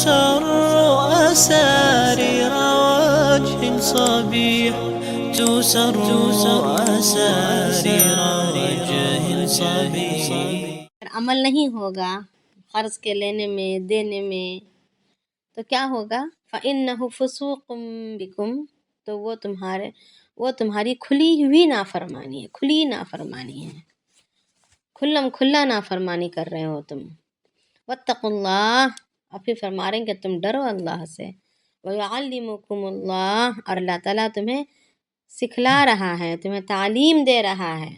تسر أسارير وجه صبيح، تسر أسارير وجه صبيح. عمل نہیں ہوگا قرض کے لینے میں دینے میں تو کیا ہوگا؟ فَإِنَّهُ فُسُوقٌ بِكُمْ، تو وہ تمہاری کھلی ہوئی نافرمانی ہے، کھلی نافرمانی ہے، کھلم کھلا نافرمانی کر رہے ہو تم. وَاتَّقُوا اللَّهَ، اور پھر فرما رہے ہیں کہ تم ڈرو اللہ سے. وَيُعَلِّمُكُمُ اللَّهُ، اور اللہ تعالیٰ تمہیں سکھلا رہا ہے، تمہیں تعلیم دے رہا ہے.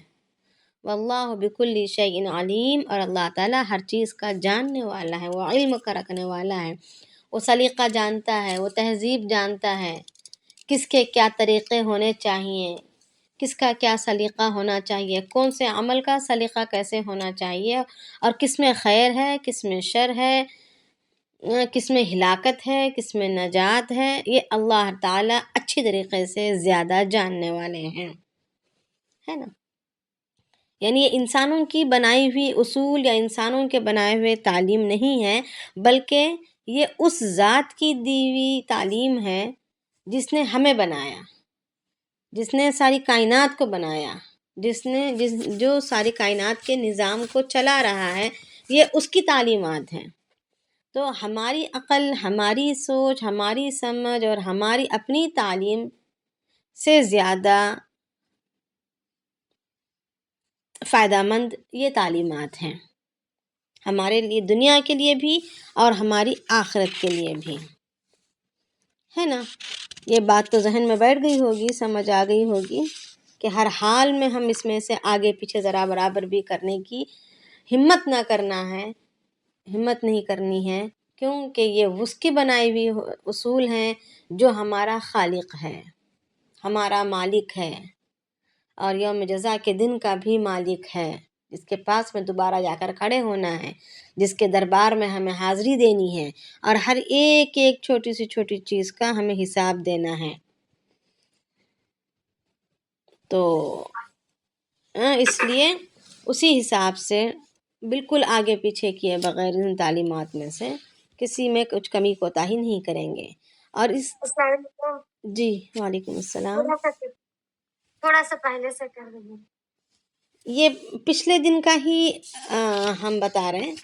واللہ بکل شیء علیم، اور اللہ تعالیٰ ہر چیز کا جاننے والا ہے، وہ علم کا رکھنے والا ہے، وہ سلیقہ جانتا ہے، وہ تہذیب جانتا ہے، کس کے کیا طریقے ہونے چاہیے، کس کا کیا سلیقہ ہونا چاہیے، کون سے عمل کا سلیقہ کیسے ہونا چاہیے، اور کس میں خیر ہے، کس میں شر ہے، کس میں ہلاکت ہے، کس میں نجات ہے، یہ اللہ تعالیٰ اچھی طریقے سے زیادہ جاننے والے ہیں، ہے نا. یعنی یہ انسانوں کی بنائی ہوئی اصول یا انسانوں کے بنائے ہوئے تعلیم نہیں ہے، بلکہ یہ اس ذات کی دی ہوئی تعلیم ہے جس نے ہمیں بنایا، جس نے ساری کائنات کو بنایا، جو ساری کائنات کے نظام کو چلا رہا ہے، یہ اس کی تعلیمات ہیں. تو ہماری عقل، ہماری سوچ، ہماری سمجھ اور ہماری اپنی تعلیم سے زیادہ فائدہ مند یہ تعلیمات ہیں، ہمارے لیے دنیا کے لیے بھی اور ہماری آخرت کے لیے بھی، ہے نا. یہ بات تو ذہن میں بیٹھ گئی ہوگی، سمجھ آ گئی ہوگی کہ ہر حال میں ہم اس میں سے آگے پیچھے ذرا برابر بھی کرنے کی ہمت نہ کرنا ہے، ہمت نہیں کرنی ہے، کیونکہ یہ اس کی بنائی ہوئی اصول ہیں جو ہمارا خالق ہے، ہمارا مالک ہے، اور یوم جزا کے دن کا بھی مالک ہے، جس کے پاس میں دوبارہ جا کر کھڑے ہونا ہے، جس کے دربار میں ہمیں حاضری دینی ہے، اور ہر ایک چھوٹی سی چھوٹی چیز کا ہمیں حساب دینا ہے. تو اس لیے اسی حساب سے بالکل آگے پیچھے کیے بغیر ان تعلیمات میں سے کسی میں کچھ کمی کوتاہی نہیں کریں گے. اور اس جی وعلیکم السلام. تھوڑا سا پہلے سے کر دیں. یہ پچھلے دن کا ہی ہم بتا رہے ہیں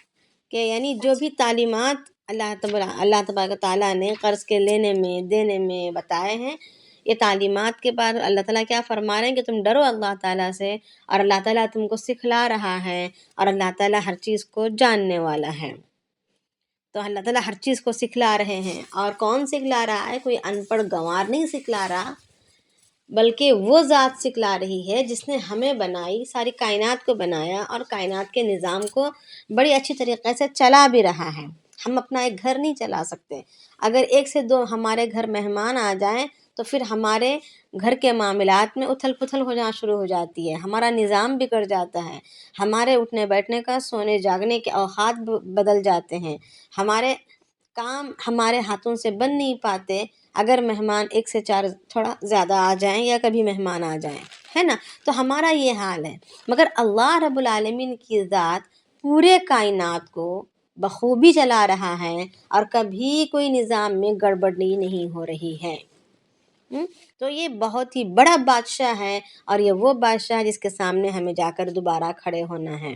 کہ یعنی جو بھی تعلیمات اللہ تبارک تعالیٰ نے قرض کے لینے میں دینے میں بتائے ہیں، یہ تعلیمات کے بعد اللہ تعالیٰ کیا فرما رہے ہیں کہ تم ڈرو اللہ تعالیٰ سے، اور اللہ تعالیٰ تم کو سکھلا رہا ہے، اور اللہ تعالیٰ ہر چیز کو جاننے والا ہے. تو اللہ تعالیٰ ہر چیز کو سکھلا رہے ہیں، اور کون سکھلا رہا ہے؟ کوئی ان پڑھ گنوار نہیں سکھلا رہا، بلکہ وہ ذات سکھلا رہی ہے جس نے ہمیں بنائی، ساری کائنات کو بنایا، اور کائنات کے نظام کو بڑی اچھی طریقے سے چلا بھی رہا ہے. ہم اپنا ایک گھر نہیں چلا سکتے، اگر ایک سے دو ہمارے گھر مہمان آ جائیں تو پھر ہمارے گھر کے معاملات میں اتھل پتھل ہو جانا شروع ہو جاتی ہے، ہمارا نظام بگڑ جاتا ہے، ہمارے اٹھنے بیٹھنے کا، سونے جاگنے کے اوقات بدل جاتے ہیں، ہمارے کام ہمارے ہاتھوں سے بن نہیں پاتے اگر مہمان 1 سے 4 تھوڑا زیادہ آ جائیں یا کبھی مہمان آ جائیں، ہے نا. تو ہمارا یہ حال ہے، مگر اللہ رب العالمین کی ذات پورے کائنات کو بخوبی چلا رہا ہے، اور کبھی کوئی نظام میں گڑبڑی نہیں ہو رہی ہے. تو یہ بہت ہی بڑا بادشاہ ہے، اور یہ وہ بادشاہ ہے جس کے سامنے ہمیں جا کر دوبارہ کھڑے ہونا ہے.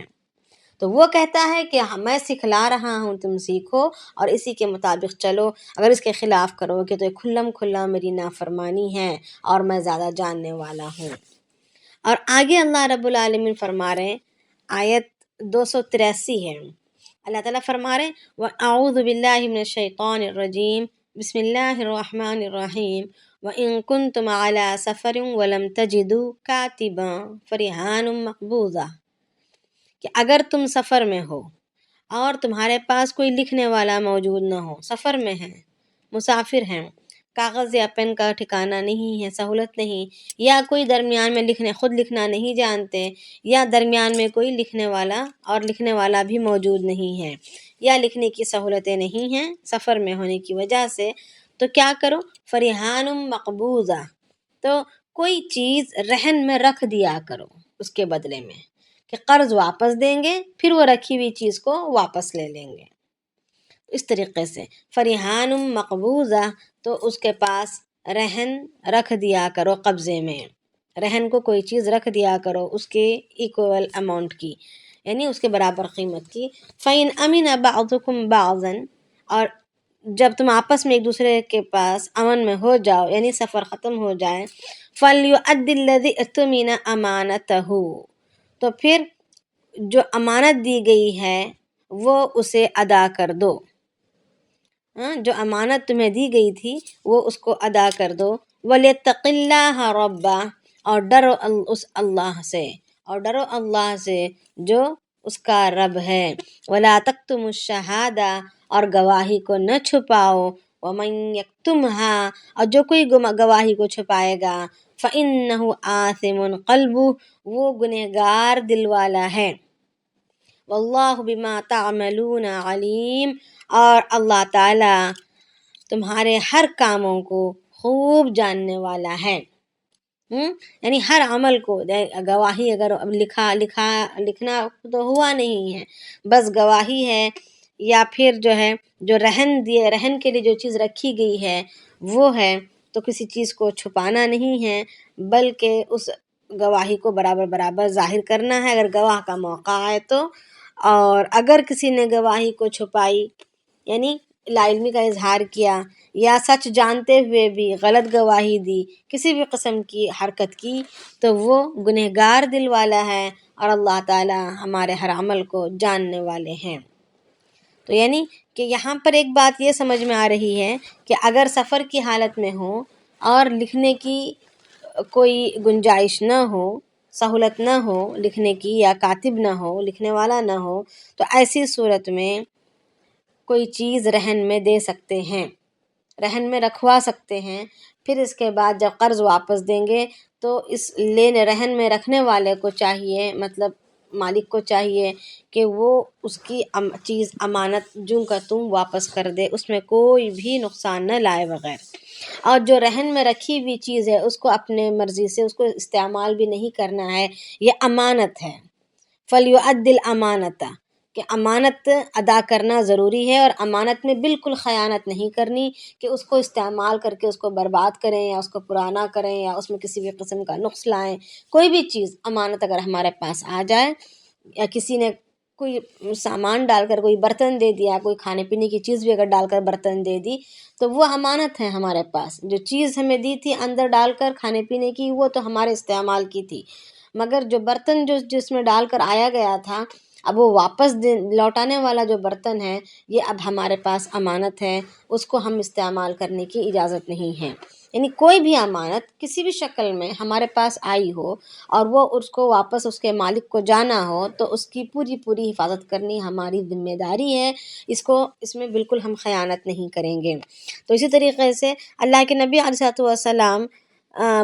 تو وہ کہتا ہے کہ میں سکھلا رہا ہوں، تم سیکھو اور اسی کے مطابق چلو، اگر اس کے خلاف کرو گے تو کھلم کھلا میری نافرمانی ہے، اور میں زیادہ جاننے والا ہوں. اور آگے اللہ رب العالمین فرما رہے ہیں، آیت 283 ہے، اللہ تعالیٰ فرما رہے ہیں وَأَعُوذُ بِاللَّهِ مِنَ الشَّيْطَانِ الرَّجِيمِ بسم اللہ الرحمن الرحیم وَإِن كُنتُمْ عَلَى سَفَرٍ وَلَمْ تَجِدُوا كَاتِبًا فَرِهَانٌ مَقْبُوضَةٌ، کہ اگر تم سفر میں ہو اور تمہارے پاس کوئی لکھنے والا موجود نہ ہو، سفر میں ہیں، مسافر ہیں، کاغذ یا پین کا ٹھکانہ نہیں ہے، سہولت نہیں، یا کوئی درمیان میں خود لکھنا نہیں جانتے، یا درمیان میں کوئی لکھنے والا بھی موجود نہیں ہے، یا لکھنے کی سہولتیں نہیں ہیں سفر میں ہونے کی وجہ سے، تو کیا کرو؟ فریحان مقبوضہ، تو کوئی چیز رہن میں رکھ دیا کرو اس کے بدلے میں، کہ قرض واپس دیں گے پھر وہ رکھی ہوئی چیز کو واپس لے لیں گے. اس طریقے سے فریحان مقبوضہ، تو اس کے پاس رہن رکھ دیا کرو، قبضے میں رہن کو کوئی چیز رکھ دیا کرو اس کے ایکول اماؤنٹ کی، یعنی اس کے برابر قیمت کی۔ فَإِنْ أَمِنَ بَعْضُكُمْ بَعْضًا، اور جب تم آپس میں ایک دوسرے کے پاس امن میں ہو جاؤ، یعنی سفر ختم ہو جائے، فَلْيُؤَدِّ الَّذِي اؤْتُمِنَ أَمَانَتَهُ، تو پھر جو امانت دی گئی ہے وہ اسے ادا کر دو، جو امانت تمہیں دی گئی تھی وہ اس کو ادا کر دو۔ وَلْيَتَّقِ اللَّهَ رَبَّهُ، اور ڈرو اس اللہ سے، اور ڈرو اللہ سے جو اس کا رب ہے۔ وَلَا تَكْتُمُوا الشَّهَادَةَ، اور گواہی کو نہ چھپاؤ۔ وَمَن يَكْتُمْهَا، اور جو کوئی گواہی کو چھپائے گا، فَإِنَّهُ آثِمٌ قَلْبُهُ، وہ گنہگار دل والا ہے۔ وَاللَّهُ بِمَا تَعْمَلُونَ عَلِيمٌ، اور اللہ تعالیٰ تمہارے ہر کاموں کو خوب جاننے والا ہے۔ یعنی ہر عمل کو، گواہی اگر لکھنا تو ہوا نہیں ہے، بس گواہی ہے، یا پھر جو ہے جو رہن کے لیے جو چیز رکھی گئی ہے وہ ہے، تو کسی چیز کو چھپانا نہیں ہے، بلکہ اس گواہی کو برابر برابر ظاہر کرنا ہے اگر گواہ کا موقع آئے تو۔ اور اگر کسی نے گواہی کو چھپائی، یعنی لا علمی کا اظہار کیا، یا سچ جانتے ہوئے بھی غلط گواہی دی، کسی بھی قسم کی حرکت کی، تو وہ گنہگار دل والا ہے، اور اللہ تعالی ہمارے ہر عمل کو جاننے والے ہیں۔ تو یعنی کہ یہاں پر ایک بات یہ سمجھ میں آ رہی ہے کہ اگر سفر کی حالت میں ہو اور لکھنے کی کوئی گنجائش نہ ہو، سہولت نہ ہو لکھنے کی، یا کاتب نہ ہو، لکھنے والا نہ ہو، تو ایسی صورت میں کوئی چیز رہن میں دے سکتے ہیں، رہن میں رکھوا سکتے ہیں۔ پھر اس کے بعد جب قرض واپس دیں گے تو اس رہن میں رکھنے والے کو چاہیے، مطلب مالک کو چاہیے کہ وہ اس کی چیز امانت جوں کا توں واپس کر دے، اس میں کوئی بھی نقصان نہ لائے بغیر۔ اور جو رہن میں رکھی ہوئی چیز ہے اس کو اپنے مرضی سے اس کو استعمال بھی نہیں کرنا ہے، یہ امانت ہے۔ فَلْيُؤَدِّ الْأَمَانَةَ، کہ امانت ادا کرنا ضروری ہے، اور امانت میں بالکل خیانت نہیں کرنی کہ اس کو استعمال کر کے اس کو برباد کریں، یا اس کو پرانا کریں، یا اس میں کسی بھی قسم کا نقص لائیں۔ کوئی بھی چیز امانت اگر ہمارے پاس آ جائے، یا کسی نے کوئی سامان ڈال کر کوئی برتن دے دیا، کوئی کھانے پینے کی چیز بھی اگر ڈال کر برتن دے دی، تو وہ امانت ہے ہمارے پاس۔ جو چیز ہمیں دی تھی اندر ڈال کر کھانے پینے کی، وہ تو ہمارے استعمال کی تھی، مگر جو برتن جس میں ڈال کر آیا گیا تھا، اب وہ واپس لوٹانے والا جو برتن ہے، یہ اب ہمارے پاس امانت ہے، اس کو ہم استعمال کرنے کی اجازت نہیں ہے۔ یعنی کوئی بھی امانت کسی بھی شکل میں ہمارے پاس آئی ہو اور وہ اس کو واپس اس کے مالک کو جانا ہو، تو اس کی پوری پوری حفاظت کرنی ہماری ذمہ داری ہے، اس میں بالکل ہم خیانت نہیں کریں گے۔ تو اسی طریقے سے اللہ کے نبی علیہ السلام،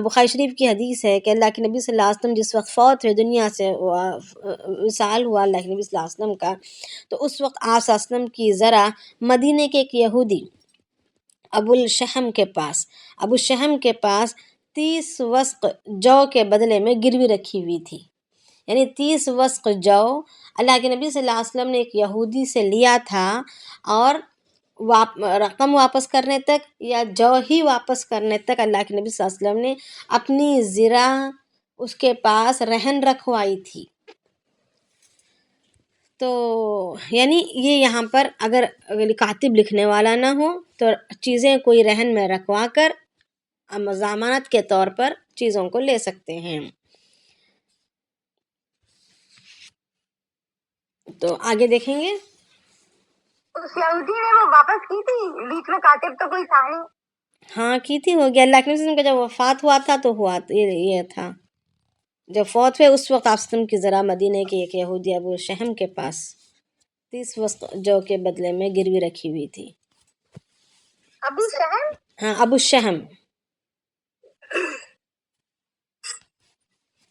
بخاری شریف کی حدیث ہے کہ اللہ کے نبی صلی اللہ علیہ وسلم جس وقت فوت ہوئے، دنیا سے وصال ہوا اللہ کے نبی صلی اللہ علیہ وسلم کا، تو اس وقت آپ صلی اللہ علیہ وسلم کی ذرا مدینے کے ایک یہودی ابو الشہم کے پاس 30 وسق جو کے بدلے میں گروی رکھی ہوئی تھی۔ یعنی 30 وسق جو اللہ کے نبی صلی اللہ علیہ وسلم نے ایک یہودی سے لیا تھا، اور رقم واپس کرنے تک یا جو ہی واپس کرنے تک اللہ کے نبی صلی اللہ علیہ وسلم نے اپنی زرہ اس کے پاس رہن رکھوائی تھی۔ تو یعنی یہ یہاں پر اگر کاتب لکھنے والا نہ ہو تو چیزیں کوئی رہن میں رکھوا کر ضمانت کے طور پر چیزوں کو لے سکتے ہیں۔ تو آگے دیکھیں گے۔ اس یہودی نے وہ واپس کی تھی، بیچ میں کاتب تو کوئی تھا نہیں۔ ہاں کی تھی، ہو گیا۔ اللہ کے نبی کا جب وفات ہوا تھا تو ہوا یہ تھا، جب فوت ہوئے اس وقت آپ کی ذرا مدینے کے ایک یہودی ابو شہم کے پاس 30 وسق جو کے بدلے میں گروی رکھی ہوئی تھی۔ ابو شہم؟ ہاں، ابو شہم۔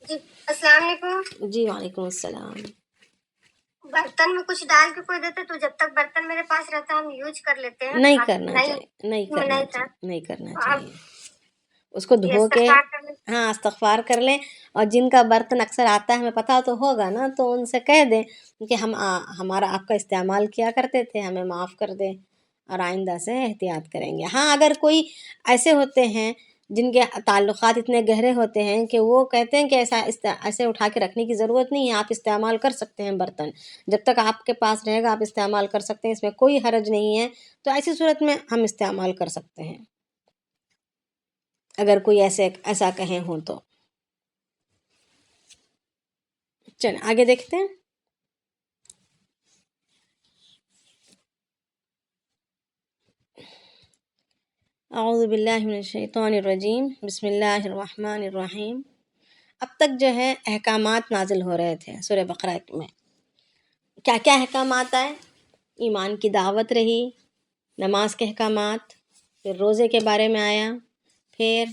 جی السلام علیکم۔ جی وعلیکم السلام۔ برتن میں کچھ ڈال کے کوئی دیتے تو جب تک برتن میرے پاس رہتا ہم یوز کر لیتے ہیں، نہیں کرنا چاہیے، اس کو دھو کے ہاں استغفار کر لیں، اور جن کا برتن اکثر آتا ہے ہمیں پتہ تو ہوگا نا، تو ان سے کہہ دیں کہ ہمارا آپ کا استعمال کیا کرتے تھے، ہمیں معاف کر دیں، اور آئندہ سے احتیاط کریں گے۔ ہاں اگر کوئی ایسے ہوتے ہیں جن کے تعلقات اتنے گہرے ہوتے ہیں کہ وہ کہتے ہیں کہ ایسے اٹھا کے رکھنے کی ضرورت نہیں ہے، آپ استعمال کر سکتے ہیں برتن، جب تک آپ کے پاس رہے گا آپ استعمال کر سکتے ہیں، اس میں کوئی حرج نہیں ہے، تو ایسی صورت میں ہم استعمال کر سکتے ہیں، اگر کوئی ایسا کہیں ہوں تو۔ چلیں آگے دیکھتے ہیں۔ اعوذ باللہ من الشیطان الرجیم، بسم اللہ الرحمن الرحیم۔ اب تک جو ہے احکامات نازل ہو رہے تھے سورہ بقرہ میں۔ کیا کیا احکامات آئے؟ ایمان کی دعوت رہی، نماز کے احکامات، پھر روزے کے بارے میں آیا، پھر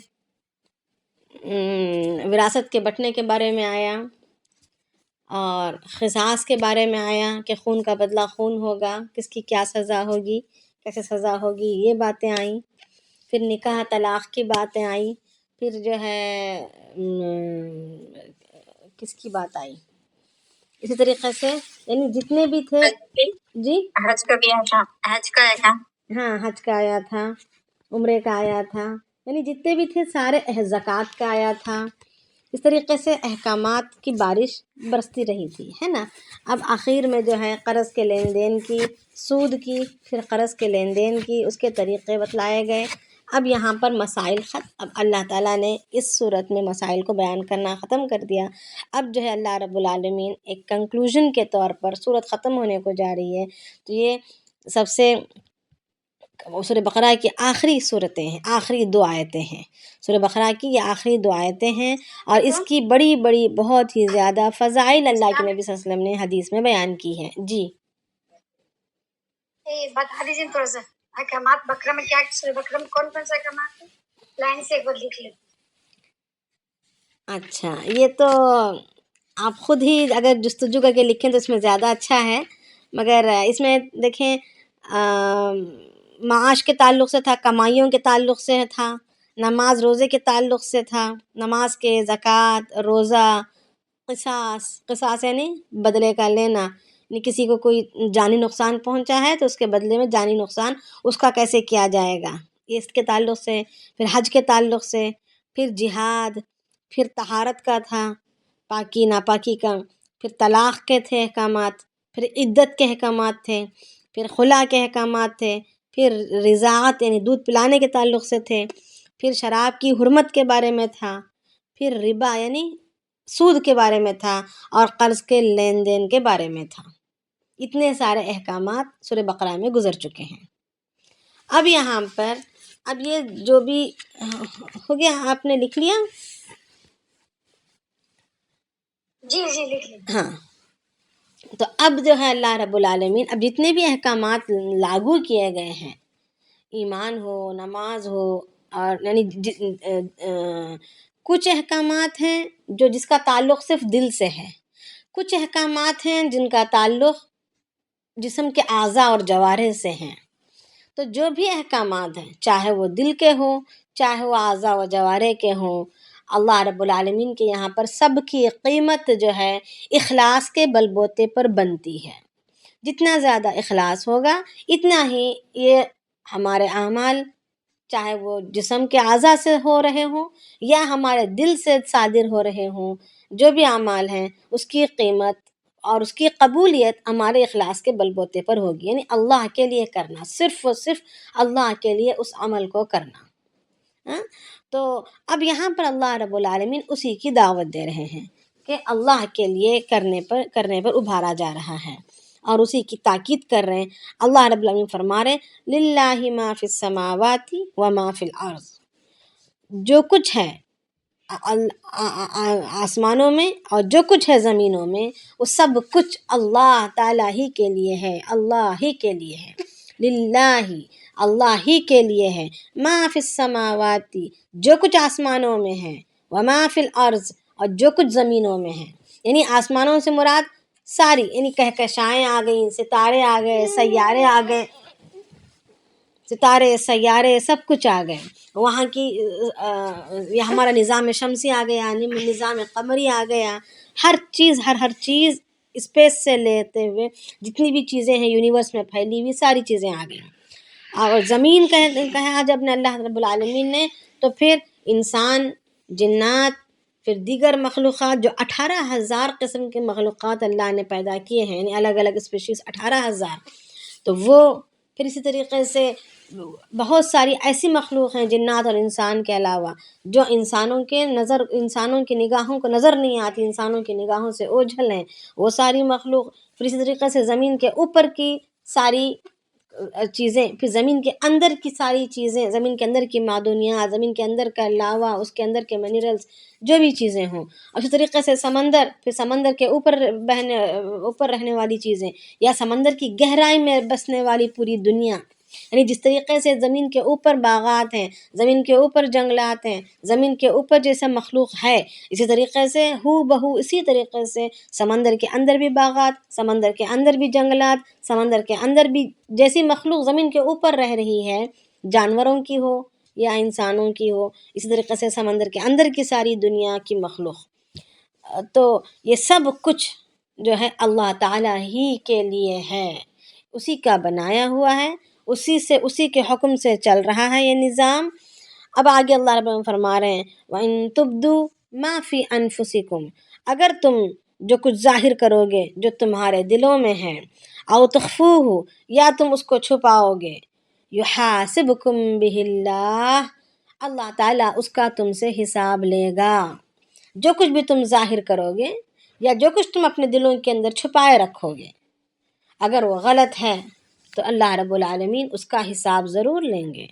وراثت کے بٹنے کے بارے میں آیا، اور قصاص کے بارے میں آیا کہ خون کا بدلہ خون ہوگا، کس کی کیا سزا ہوگی، کیسے سزا ہوگی، یہ باتیں آئیں۔ پھر نکاح طلاق کی باتیں آئیں، پھر جو ہے کس کی بات آئی، اسی طریقے سے یعنی جتنے بھی تھے جی حج کا بھی آیا تھا، حج کا آیا تھا، ہاں حج کا آیا تھا، عمرے کا آیا تھا، یعنی جتنے بھی تھے سارے، زکوٰۃ کا آیا تھا۔ اس طریقے سے احکامات کی بارش برستی رہی تھی، ہے نا۔ اب آخر میں جو ہے قرض کے لین دین کی، سود کی، پھر قرض کے لین دین کی، اس کے طریقے بتلائے گئے۔ اب یہاں پر مسائل اب اللہ تعالیٰ نے اس صورت میں مسائل کو بیان کرنا ختم کر دیا۔ اب جو ہے اللہ رب العالمین ایک کنکلوژن کے طور پر صورت ختم ہونے کو جا رہی ہے، تو یہ سب سے سورہ بقرہ کی آخری صورتیں ہیں، آخری 2 آیتیں ہیں سورہ بقرہ کی، یہ آخری 2 آیتیں ہیں، اور اس کی بڑی بڑی بہت ہی زیادہ فضائل اللہ کے نبی صلی اللہ علیہ وسلم نے حدیث میں بیان کی ہیں۔ جی بتا دیجیے تھوڑا سا احکامات بقرہ میں کیا، سورہ بقرہ میں کون کون سے احکامات ہیں، لائن سے ایک بار لکھ لیں۔ اچھا، یہ تو آپ خود ہی اگر جستجو کر کے لکھیں تو اس میں زیادہ اچھا ہے، مگر اس میں دیکھیں معاش کے تعلق سے تھا، کمائیوں کے تعلق سے تھا، نماز روزے کے تعلق سے تھا، نماز کے، زکوٰۃ، روزہ، قصاص یعنی بدلے کا لینا، یعنی کسی کو کوئی جانی نقصان پہنچا ہے تو اس کے بدلے میں جانی نقصان اس کا کیسے کیا جائے گا، یہ اس کے تعلق سے، پھر حج کے تعلق سے، پھر جہاد، پھر طہارت کا تھا، پاکی ناپاکی کا، پھر طلاق کے تھے احکامات، پھر عدت کے احکامات تھے، پھر خلا کے احکامات تھے، پھر رضاعت یعنی دودھ پلانے کے تعلق سے تھے، پھر شراب کی حرمت کے بارے میں تھا، پھر ربا یعنی سود کے بارے میں تھا، اور قرض کے لین دین کے بارے میں تھا۔ اتنے سارے احکامات سورہ بقرہ میں گزر چکے ہیں۔ اب یہاں پر اب یہ جو بھی ہو گیا، آپ نے لکھ لیا؟ جی لکھ لیں۔ ہاں، تو اب جو ہے اللہ رب العالمین اب جتنے بھی احکامات لاگو کیے گئے ہیں، ایمان ہو، نماز ہو، اور یعنی کچھ احکامات ہیں جس کا تعلق صرف دل سے ہے، کچھ احکامات ہیں جن کا تعلق جسم کے اعضاء اور جوارح سے ہیں۔ تو جو بھی احکامات ہیں، چاہے وہ دل کے ہوں، چاہے وہ اعضاء و جوارح کے ہوں، اللہ رب العالمین کے یہاں پر سب کی قیمت جو ہے اخلاص کے بل بوتے پر بنتی ہے۔ جتنا زیادہ اخلاص ہوگا اتنا ہی یہ ہمارے اعمال، چاہے وہ جسم کے اعضاء سے ہو رہے ہوں یا ہمارے دل سے صادر ہو رہے ہوں، جو بھی اعمال ہیں اس کی قیمت اور اس کی قبولیت ہمارے اخلاص کے بل بوتے پر ہوگی، یعنی اللہ کے لیے کرنا، صرف و صرف اللہ کے لیے اس عمل کو کرنا۔ تو اب یہاں پر اللہ رب العالمین اسی کی دعوت دے رہے ہیں کہ اللہ کے لیے کرنے پر ابھارا جا رہا ہے، اور اسی کی تاکید کر رہے ہیں۔ اللہ رب العالمین فرما رہے ہیں للہ ما فی السماوات و ما فی الارض، جو کچھ ہے آسمانوں میں اور جو کچھ ہے زمینوں میں، وہ سب کچھ اللہ تعالیٰ ہی کے لیے ہے، اللہ ہی کے لیے ہے، للہ اللہ ہی کے لیے ہے، ما فی السماوات جو کچھ آسمانوں میں ہے، وما فی الارض اور جو کچھ زمینوں میں ہے، یعنی آسمانوں سے مراد ساری، یعنی کہکشائیں آ گئیں، ستارے آ گئے، سیارے آ گئے، ستارے سیارے سب کچھ آ گئے، وہاں کی یہ ہمارا نظام شمسی آ گیا، نظام قمری آ گیا، ہر چیز اسپیس سے لیتے ہوئے جتنی بھی چیزیں ہیں یونیورس میں پھیلی ہوئی ساری چیزیں آ گئیں۔ اور زمین کہا جب نے اللہ رب العالمین نے، تو پھر انسان، جنات، پھر دیگر مخلوقات، جو 18,000 قسم کے مخلوقات اللہ نے پیدا کیے ہیں، یعنی الگ الگ اسپیشیز 18,000. تو وہ پھر اسی طریقے سے بہت ساری ایسی مخلوق ہیں جنات اور انسان کے علاوہ جو انسانوں کی نگاہوں کو نظر نہیں آتی، انسانوں کی نگاہوں سے اوجھل ہیں، وہ ساری مخلوق. پھر اسی طریقے سے زمین کے اوپر کی ساری چیزیں، پھر زمین کے اندر کی ساری چیزیں، زمین کے اندر کی معدنیات، زمین کے اندر کا لاوا، اس کے اندر کے منرلز، جو بھی چیزیں ہوں. اور اسی طریقے سے سمندر، پھر سمندر کے اوپر رہنے والی چیزیں، یا سمندر کی گہرائی میں بسنے والی پوری دنیا. یعنی جس طریقے سے زمین کے اوپر باغات ہیں، زمین کے اوپر جنگلات ہیں، زمین کے اوپر جیسا مخلوق ہے، اسی طریقے سے بہو اسی طریقے سے سمندر کے اندر بھی باغات، سمندر کے اندر بھی جنگلات، سمندر کے اندر بھی جیسی مخلوق زمین کے اوپر رہ رہی ہے، جانوروں کی ہو یا انسانوں کی ہو، اسی طریقے سے سمندر کے اندر کی ساری دنیا کی مخلوق. تو یہ سب کچھ جو ہے اللہ تعالیٰ ہی کے لیے ہے، اسی کا بنایا ہوا ہے، اسی کے حکم سے چل رہا ہے یہ نظام. اب آگے اللہ رب العالمین فرما رہے ہیں وَإِن تُبْدُوا مَا فِي أَنفُسِكُمْ، اگر تم جو کچھ ظاہر کرو گے جو تمہارے دلوں میں ہے، أَوْ تُخْفُوهُ، یا تم اس کو چھپاؤ گے، يُحَاسِبْكُمْ بِهِ اللَّهُ، اللہ تعالیٰ اس کا تم سے حساب لے گا. جو کچھ بھی تم ظاہر کرو گے یا جو کچھ تم اپنے دلوں کے اندر چھپائے رکھو گے، اگر وہ غلط ہے تو اللہ رب العالمین اس کا حساب ضرور لیں گے.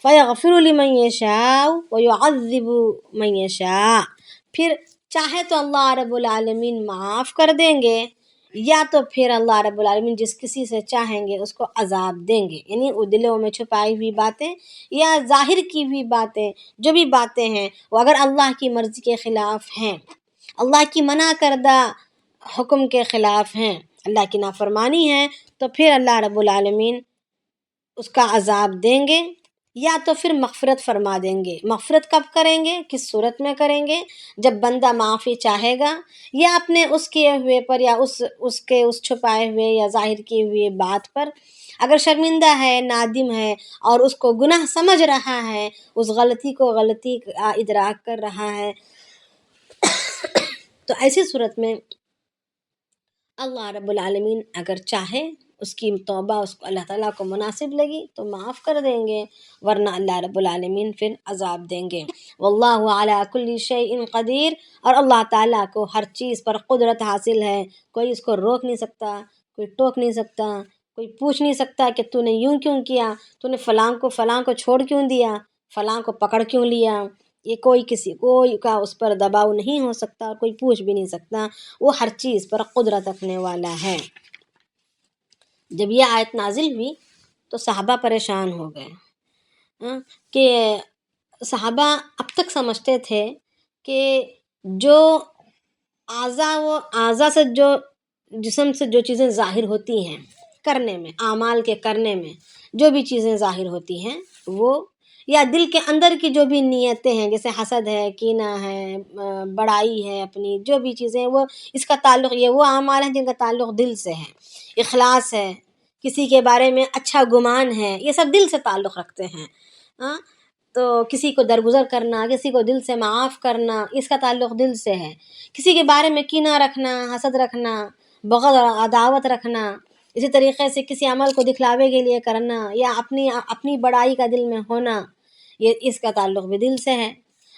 فَيَغْفِرُ لِمَن يَشَاءُ وَيُعَذِّبُ مَن يَشَاءُ، پھر چاہے تو اللہ رب العالمین معاف کر دیں گے، یا تو پھر اللہ رب العالمین جس کسی سے چاہیں گے اس کو عذاب دیں گے. یعنی وہ دلوں میں چھپائی ہوئی باتیں یا ظاہر کی ہوئی باتیں، جو بھی باتیں ہیں، وہ اگر اللہ کی مرضی کے خلاف ہیں، اللہ کی منع کردہ حکم کے خلاف ہیں، اللہ کی نافرمانی ہے، تو پھر اللہ رب العالمین اس کا عذاب دیں گے، یا تو پھر مغفرت فرما دیں گے. مغفرت کب کریں گے، کس صورت میں کریں گے؟ جب بندہ معافی چاہے گا، یا اپنے اس کیے ہوئے پر، یا اس چھپائے ہوئے یا ظاہر کیے ہوئے بات پر اگر شرمندہ ہے، نادم ہے، اور اس کو گناہ سمجھ رہا ہے، اس غلطی کو غلطی ادراک کر رہا ہے، تو ایسی صورت میں اللہ رب العالمین اگر چاہے، اس کی توبہ اس کو اللہ تعالیٰ کو مناسب لگی تو معاف کر دیں گے، ورنہ اللہ رب العالمین پھر عذاب دیں گے. واللہ علی کل شیء قدیر، اور اللہ تعالیٰ کو ہر چیز پر قدرت حاصل ہے، کوئی اس کو روک نہیں سکتا، کوئی ٹوک نہیں سکتا، کوئی پوچھ نہیں سکتا کہ تو نے یوں کیوں کیا، تو نے فلاں کو چھوڑ کیوں دیا، فلاں کو پکڑ کیوں لیا. یہ کوئی کا اس پر دباؤ نہیں ہو سکتا، اور کوئی پوچھ بھی نہیں سکتا، وہ ہر چیز پر قدرت رکھنے والا ہے. جب یہ آیت نازل ہوئی تو صحابہ پریشان ہو گئے کہ صحابہ اب تک سمجھتے تھے کہ جو اعضاء سے، جو جسم سے جو چیزیں ظاہر ہوتی ہیں کرنے میں، اعمال کے کرنے میں جو بھی چیزیں ظاہر ہوتی ہیں، وہ یا دل کے اندر کی جو بھی نیتیں ہیں، جیسے حسد ہے، کینہ ہے، بڑائی ہے، اپنی جو بھی چیزیں، وہ اس کا تعلق، یہ وہ اعمال ہیں جن کا تعلق دل سے ہے. اخلاص ہے، کسی کے بارے میں اچھا گمان ہے، یہ سب دل سے تعلق رکھتے ہیں. تو کسی کو درگزر کرنا، کسی کو دل سے معاف کرنا، اس کا تعلق دل سے ہے. کسی کے بارے میں کینہ رکھنا، حسد رکھنا، بغض اور عداوت رکھنا، اسی طریقے سے کسی عمل کو دکھلاوے کے لیے کرنا، یا اپنی بڑائی کا دل میں ہونا، یہ اس کا تعلق بھی دل سے ہے.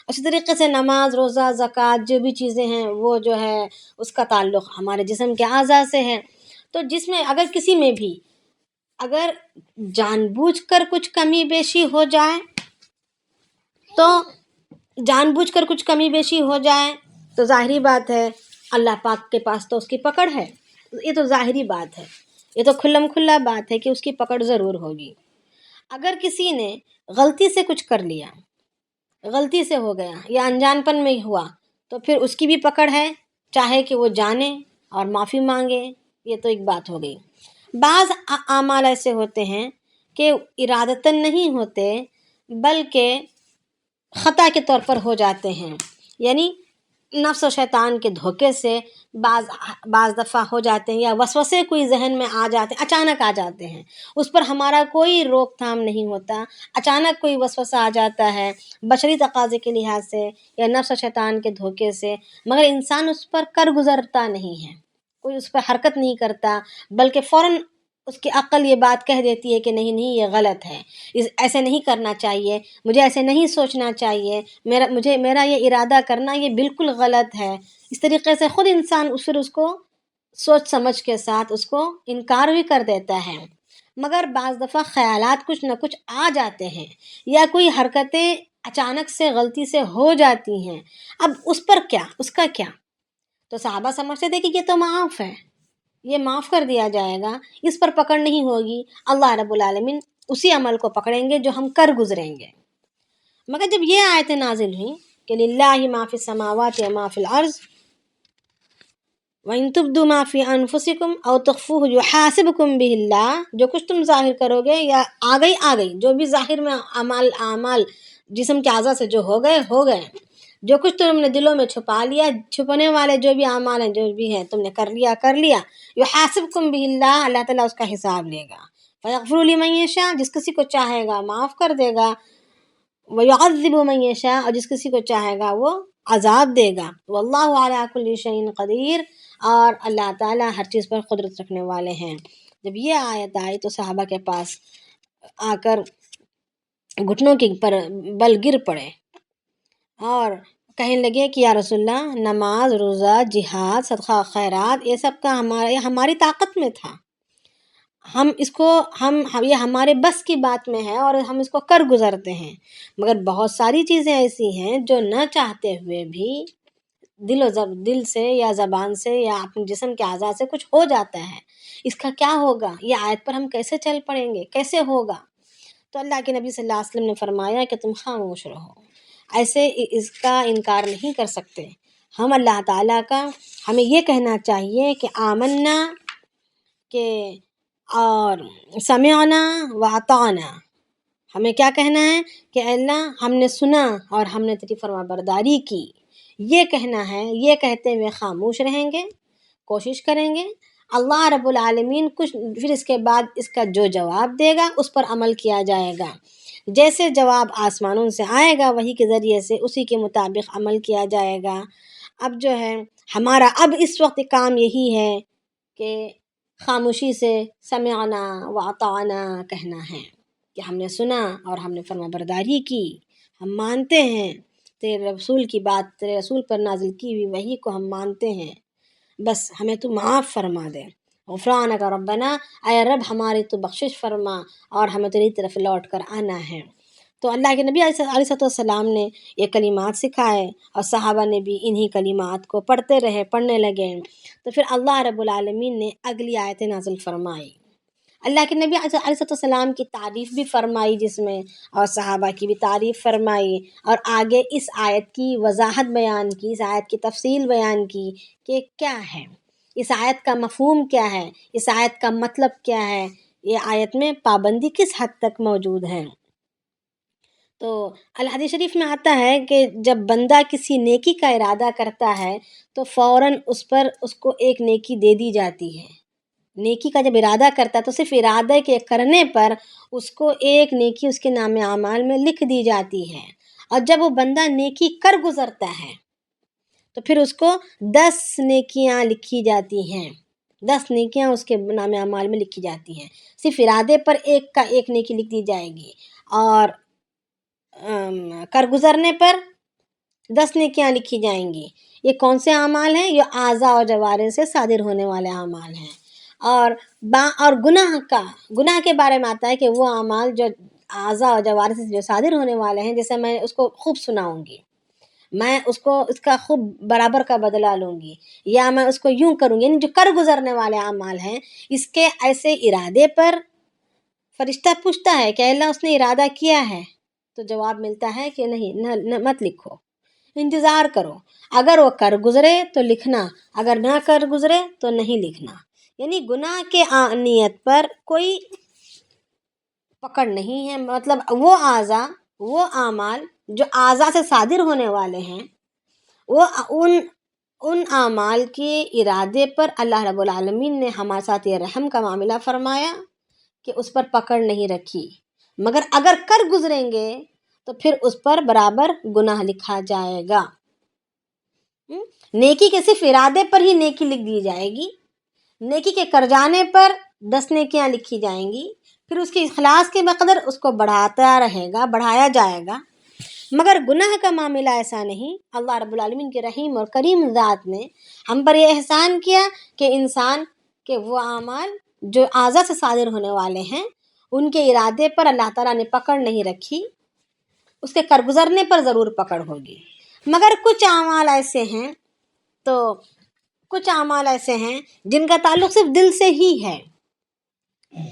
اسی طریقے سے نماز، روزہ، زکوٰۃ، جو بھی چیزیں ہیں، وہ جو ہے اس کا تعلق ہمارے جسم کے اعضاء سے ہے. تو جس میں اگر کسی میں بھی اگر جان بوجھ کر کچھ کمی بیشی ہو جائے، تو ظاہری بات ہے اللہ پاک کے پاس تو اس کی پکڑ ہے. یہ تو ظاہری بات ہے، یہ تو کھلم کھلا بات ہے کہ اس کی پکڑ ضرور ہوگی. اگر کسی نے غلطی سے کچھ کر لیا، غلطی سے ہو گیا یا انجان پن میں ہوا، تو پھر اس کی بھی پکڑ ہے، چاہے کہ وہ جانے اور معافی مانگے. یہ تو ایک بات ہو گئی. بعض اعمال ایسے ہوتے ہیں کہ ارادتاً نہیں ہوتے، بلکہ خطا کے طور پر ہو جاتے ہیں. یعنی نفس و شیطان کے دھوکے سے بعض دفعہ ہو جاتے ہیں، یا وسوسے کوئی ذہن میں آ جاتے ہیں، اچانک آ جاتے ہیں، اس پر ہمارا کوئی روک تھام نہیں ہوتا، اچانک کوئی وسوسہ آ جاتا ہے بشری تقاضے کے لحاظ سے یا نفس و شیطان کے دھوکے سے، مگر انسان اس پر کر گزرتا نہیں ہے، کوئی اس پر حرکت نہیں کرتا، بلکہ فوراً اس کی عقل یہ بات کہہ دیتی ہے کہ نہیں نہیں یہ غلط ہے، ایسے نہیں کرنا چاہیے، مجھے ایسے نہیں سوچنا چاہیے، میرا یہ ارادہ کرنا یہ بالکل غلط ہے۔ اس طریقے سے خود انسان پھر اس کو سوچ سمجھ کے ساتھ اس کو انکار بھی کر دیتا ہے، مگر بعض دفعہ خیالات کچھ نہ کچھ آ جاتے ہیں یا کوئی حرکتیں اچانک سے غلطی سے ہو جاتی ہیں، اب اس پر کیا، اس کا کیا؟ تو صحابہ سمجھتے تھے کہ یہ تو معاف ہے، یہ معاف کر دیا جائے گا، اس پر پکڑ نہیں ہوگی، اللہ رب العالمین اسی عمل کو پکڑیں گے جو ہم کر گزریں گے۔ مگر جب یہ آیتیں نازل ہوئیں کہ للہ ما فی السماوات و ما فی الارض وَإِن تُبْدُوا مَا فِي أَنفُسِكُمْ أَوْ تُخْفُوهُ يُحَاسِبْكُم بِهِ اللَّهُ، جو کچھ تم ظاہر کرو گے یا آ گئی جو بھی ظاہر میں اعمال جسم کے اعضاء سے جو ہو گئے، جو کچھ تم نے دلوں میں چھپا لیا، چھپنے والے جو بھی اعمال ہیں جو بھی ہیں تم نے کر لیا، يُحَاسِبْكُم بِهِ اللَّهُ، اللہ تعالیٰ اس کا حساب لے گا، فَيَغْفِرُ لِمَن يَشَاءُ، جس کسی کو چاہے گا معاف کر دے گا، وَيُعَذِّبُ مَن يَشَاءُ، اور جس کسی کو چاہے گا وہ عذاب دے گا، وَاللَّهُ عَلَىٰ كُلِّ شَيْءٍ قَدِيرٌ، اور اللہ تعالیٰ ہر چیز پر قدرت رکھنے والے ہیں۔ جب یہ آیت آئی تو صحابہ کے پاس آ کر گھٹنوں کے پر بل گر پڑے اور کہنے لگے کہ یا رسول اللہ، نماز، روزہ، جہاد، صدقہ خیرات، یہ سب کا ہماری طاقت میں تھا، یہ ہمارے بس کی بات میں ہے اور ہم اس کو کر گزرتے ہیں، مگر بہت ساری چیزیں ایسی ہیں جو نہ چاہتے ہوئے بھی دل سے یا زبان سے یا اپنے جسم کے اعضاء سے کچھ ہو جاتا ہے، اس کا کیا ہوگا؟ یہ آیت پر ہم کیسے چل پڑیں گے، کیسے ہوگا؟ تو اللہ کے نبی صلی اللہ علیہ وسلم نے فرمایا کہ تم خاموش رہو، ایسے اس کا انکار نہیں کر سکتے ہم اللہ تعالیٰ کا، ہمیں یہ کہنا چاہیے کہ آمنا کہ اور سمعنا واطعنا، ہمیں کیا کہنا ہے کہ اللہ ہم نے سنا اور ہم نے تیری فرما برداری کی، یہ کہنا ہے، یہ کہتے ہوئے خاموش رہیں گے، کوشش کریں گے، اللہ رب العالمین کچھ پھر اس کے بعد اس کا جو جواب دے گا اس پر عمل کیا جائے گا، جیسے جواب آسمانوں سے آئے گا وحی کے ذریعے سے اسی کے مطابق عمل کیا جائے گا۔ اب جو ہے ہمارا اب اس وقت کام یہی ہے کہ خاموشی سے سمعنا واطعنا کہنا ہے کہ ہم نے سنا اور ہم نے فرما برداری کی، ہم مانتے ہیں تیرے رسول کی بات، تیرے رسول پر نازل کی ہوئی وحی کو ہم مانتے ہیں، بس ہمیں تو معاف فرما دے، غفرانک ربنا، اے رب ہماری تو بخشش فرما اور ہمیں تیری طرف لوٹ کر آنا ہے۔ تو اللہ کے نبی علیہ السلام نے یہ کلمات سکھائے اور صحابہ نے بھی انہی کلمات کو پڑھنے لگے، تو پھر اللہ رب العالمین نے اگلی آیت نازل فرمائی، اللہ کے نبی علیہ السلام کی تعریف بھی فرمائی جس میں، اور صحابہ کی بھی تعریف فرمائی، اور آگے اس آیت کی وضاحت بیان کی، اس آیت کی تفصیل بیان کی کہ کیا ہے، اس آیت کا مفہوم کیا ہے، اس آیت کا مطلب کیا ہے، یہ آیت میں پابندی کس حد تک موجود ہے۔ تو الحدیث شریف میں آتا ہے کہ جب بندہ کسی نیکی کا ارادہ کرتا ہے تو فوراً اس کو ایک نیکی دے دی جاتی ہے، نیکی کا جب ارادہ کرتا ہے تو صرف ارادے کے کرنے پر اس کو ایک نیکی اس کے نام اعمال میں لکھ دی جاتی ہے، اور جب وہ بندہ نیکی کر گزرتا ہے تو پھر اس کو 10 نیکیاں لکھی جاتی ہیں، 10 نیکیاں اس کے نام اعمال میں لکھی جاتی ہیں، صرف ارادے پر ایک نیکی لکھ دی جائے گی، اور کر گزرنے پر 10 نیکیاں لکھی جائیں گی۔ یہ کون سے اعمال ہیں؟ یہ اعضاء و جوارح سے صادر ہونے والے اعمال ہیں، اور گناہ کے بارے میں آتا ہے کہ وہ اعمال جو اعضاء و جوارح سے جو صادر ہونے والے ہیں، جیسے میں اس کو خوب سناؤں گی، میں اس کا خوب برابر کا بدلہ لوں گی، یا میں اس کو یوں کروں گی، یعنی جو کر گزرنے والے اعمال ہیں، اس کے ایسے ارادے پر فرشتہ پوچھتا ہے کہ اللہ اس نے ارادہ کیا ہے؟ تو جواب ملتا ہے کہ نہیں، مت لکھو، انتظار کرو، اگر وہ کر گزرے تو لکھنا، اگر نہ کر گزرے تو نہیں لکھنا، یعنی گناہ کے نیت پر کوئی پکڑ نہیں ہے، مطلب وہ اعضاء، وہ اعمال جو اعضاء سے صادر ہونے والے ہیں وہ ان اعمال کے ارادے پر اللہ رب العالمین نے ہمارے ساتھ یہ رحم کا معاملہ فرمایا کہ اس پر پکڑ نہیں رکھی، مگر اگر کر گزریں گے تو پھر اس پر برابر گناہ لکھا جائے گا۔ نیکی کے صرف ارادے پر ہی نیکی لکھ دی جائے گی، نیکی کے کر جانے پر 10 نیکیاں لکھی جائیں گی، پھر اس کے اخلاص کے بقدر اس کو بڑھایا جائے گا۔ مگر گناہ کا معاملہ ایسا نہیں۔ اللہ رب العالمین کے رحیم اور کریم ذات نے ہم پر یہ احسان کیا کہ انسان کے وہ اعمال جو اعضاء سے صادر ہونے والے ہیں ان کے ارادے پر اللہ تعالیٰ نے پکڑ نہیں رکھی، اس کے کر گزرنے پر ضرور پکڑ ہوگی۔ مگر کچھ اعمال ایسے ہیں جن کا تعلق صرف دل سے ہی ہے،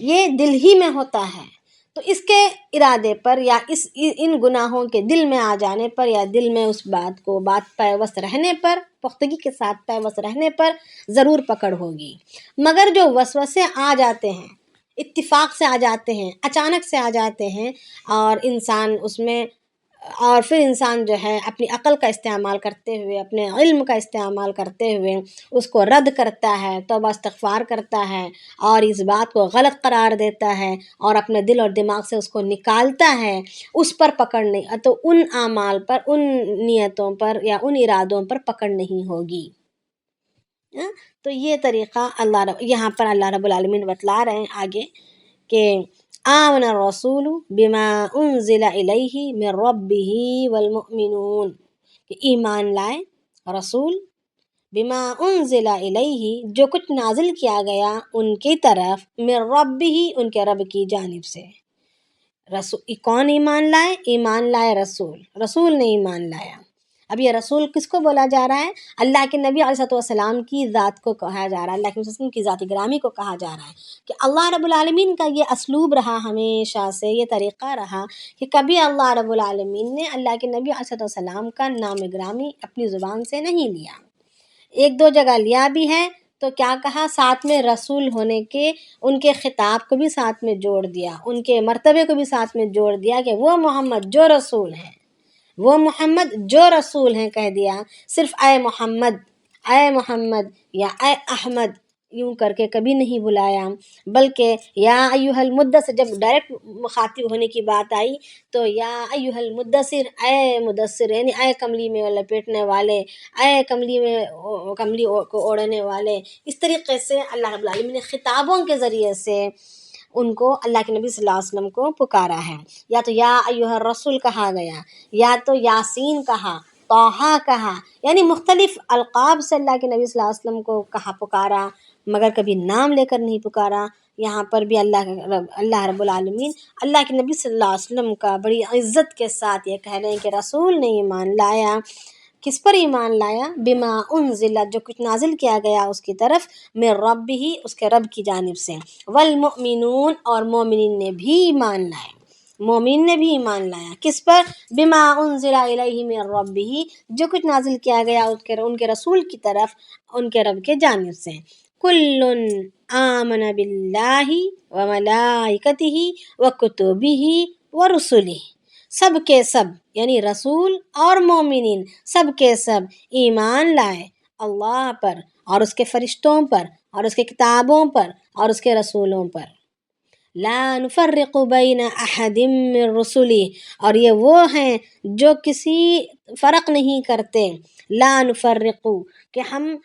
یہ دل ہی میں ہوتا ہے، تو اس کے ارادے پر یا ان گناہوں کے دل میں آ جانے پر یا دل میں اس بات پیوست رہنے پر، پختگی کے ساتھ پیوست رہنے پر ضرور پکڑ ہوگی۔ مگر جو وسوسے آ جاتے ہیں، اتفاق سے آ جاتے ہیں، اچانک سے آ جاتے ہیں، اور پھر انسان جو ہے اپنی عقل کا استعمال کرتے ہوئے، اپنے علم کا استعمال کرتے ہوئے اس کو رد کرتا ہے، توبہ استغفار کرتا ہے اور اس بات کو غلط قرار دیتا ہے اور اپنے دل اور دماغ سے اس کو نکالتا ہے، اس پر پکڑ نہیں، تو ان اعمال پر، ان نیتوں پر یا ان ارادوں پر پکڑ نہیں ہوگی۔ تو یہ طریقہ یہاں پر اللہ رب العالمین بتلا رہے ہیں آگے کہ آمن الرسول بما انزل الیہ من ربہ والمؤمنون، کہ ایمان لائے رسول بما انزل الیہ، جو کچھ نازل کیا گیا ان کی طرف، من ربہ، ان کے رب کی جانب سے۔ رسول کون ایمان لائے؟ ایمان لائے رسول نے ایمان لایا۔ اب یہ رسول کس کو بولا جا رہا ہے؟ اللہ کے نبی علیہ السلام کی ذات کو کہا جا رہا ہے، اللہ کے وسلم کی ذات گرامی کو کہا جا رہا ہے کہ اللہ رب العالمین کا یہ اسلوب رہا، ہمیشہ سے یہ طریقہ رہا کہ کبھی اللہ رب العالمین نے اللہ کے نبی علیہ السلام کا نام گرامی اپنی زبان سے نہیں لیا۔ ایک دو جگہ لیا بھی ہے تو کیا کہا؟ ساتھ میں رسول ہونے کے ان کے خطاب کو بھی ساتھ میں جوڑ دیا، ان کے مرتبے کو بھی ساتھ میں جوڑ دیا کہ وہ محمد جو رسول ہیں، وہ محمد جو رسول ہیں کہہ دیا، صرف اے محمد یا اے احمد یوں کر کے کبھی نہیں بلایا، بلکہ یا ایھا المدثر، جب ڈائریکٹ مخاطب ہونے کی بات آئی تو یا ایھا المدثر، اے مدثر، یعنی اے کملی میں لپیٹنے والے، اے کملی کو اوڑھنے والے۔ اس طریقے سے اللہ رب العالمین نے خطابوں کے ذریعے سے ان کو، اللہ کے نبی صلی اللہ علیہ وسلم کو پکارا ہے۔ یا تو یا ایھا الرسول کہا گیا، یا تو یاسین کہا، طٰہٰ کہا، یعنی مختلف القاب سے اللہ کے نبی صلی اللہ علیہ وسلم کو کہا، پکارا، مگر کبھی نام لے کر نہیں پکارا۔ یہاں پر بھی اللہ رب العالمین اللہ کے نبی صلی اللہ علیہ وسلم کا بڑی عزت کے ساتھ یہ کہہ رہے ہیں کہ رسول نے ایمان لایا۔ کس پر ایمان لایا؟ بما انزل، جو کچھ نازل کیا گیا اس کی طرف، من ربہ، اس کے رب کی جانب سے، والمؤمنون، اور مومنین نے بھی ایمان لائے، مومن نے بھی ایمان لایا۔ کس پر؟ بما انزل الیہ من ربہ، جو کچھ نازل کیا گیا ان کے رسول کی طرف، ان کے رب کے جانب سے۔ کل آمن باللہ وملائکتہ وکتبہ ورسلہ، سب کے سب، یعنی رسول اور مومنین سب کے سب ایمان لائے اللہ پر اور اس کے فرشتوں پر اور اس کے کتابوں پر اور اس کے رسولوں پر۔ لا نفرق بین احد من رسلہ، اور یہ وہ ہیں جو کسی فرق نہیں کرتے، لا نفرق، کہ ہم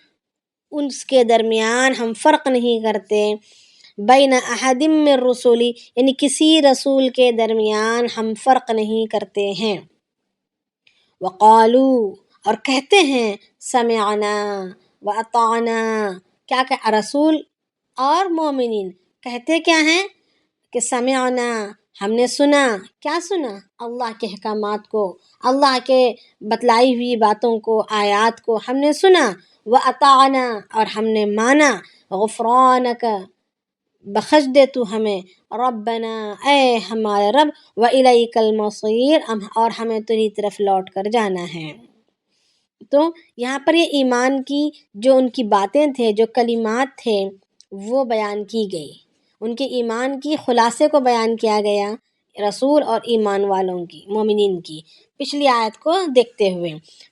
اس کے درمیان ہم فرق نہیں کرتے، بین احد من رسلی، یعنی کسی رسول کے درمیان ہم فرق نہیں کرتے ہیں۔ وقالو، اور کہتے ہیں، سمعنا واطعنا، کیا کہ رسول اور مومنین کہتے کیا ہیں کہ سمعنا، ہم نے سنا، کیا سنا؟ اللہ کے احکامات کو، اللہ کے بتلائی ہوئی باتوں کو، آیات کو ہم نے سنا، واطعنا، اور ہم نے مانا، غفرانک، بخش دے تو ہمیں، ربنا، اے ہمارے رب، والیک المصیر، اور ہمیں تیری طرف لوٹ کر جانا ہے۔ تو یہاں پر یہ ایمان کی جو ان کی باتیں تھے، جو کلمات تھے، وہ بیان کی گئی، ان کے ایمان کی خلاصے کو بیان کیا گیا، رسول اور ایمان والوں کی، مومنین کی، پچھلی آیت کو دیکھتے ہوئے۔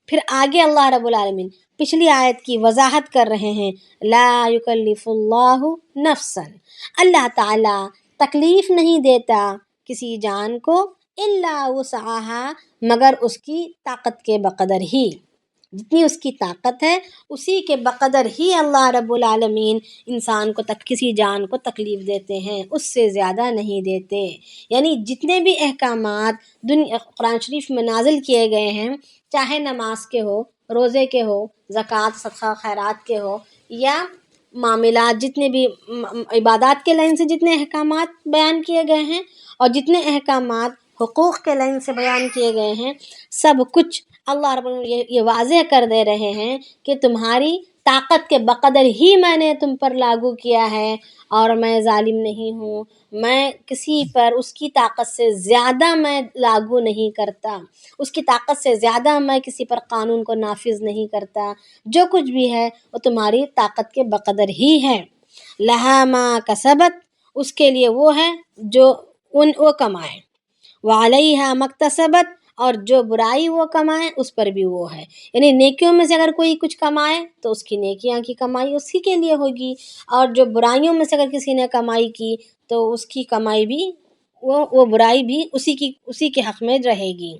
پھر آگے اللہ رب العالمین پچھلی آیت کی وضاحت کر رہے ہیں، لا یکلف اللہ نفسا، اللہ تعالیٰ تکلیف نہیں دیتا کسی جان کو الا وسعها، مگر اس کی طاقت کے بقدر ہی، جتنی اس کی طاقت ہے اسی کے بقدر ہی اللہ رب العالمین انسان کو کسی جان کو تکلیف دیتے ہیں، اس سے زیادہ نہیں دیتے۔ یعنی جتنے بھی احکامات قرآن شریف میں نازل کیے گئے ہیں، چاہے نماز کے ہو، روزے کے ہو، زکوٰۃ صدقہ خیرات کے ہو، یا معاملات جتنے بھی عبادات کے لائن سے جتنے احکامات بیان کیے گئے ہیں، اور جتنے احکامات حقوق کے لائن سے بیان کیے گئے ہیں، سب کچھ اللہ رب العالمین یہ واضح کر دے رہے ہیں کہ تمہاری طاقت کے بقدر ہی میں نے تم پر لاگو کیا ہے، اور میں ظالم نہیں ہوں، میں کسی پر اس کی طاقت سے زیادہ میں لاگو نہیں کرتا، اس کی طاقت سے زیادہ میں کسی پر قانون کو نافذ نہیں کرتا، جو کچھ بھی ہے وہ تمہاری طاقت کے بقدر ہی ہے۔ لہا ما کسبت، اس کے لیے وہ ہے جو وہ کمائے، وعلیہا مکتسبت، اور جو برائی وہ کمائے اس پر بھی وہ ہے۔ یعنی نیکیوں میں سے اگر کوئی کچھ کمائے تو اس کی نیکیاں کی کمائی اسی کے لیے ہوگی، اور جو برائیوں میں سے اگر کسی نے کمائی کی تو اس کی کمائی بھی وہ برائی بھی اسی کے حق میں رہے گی۔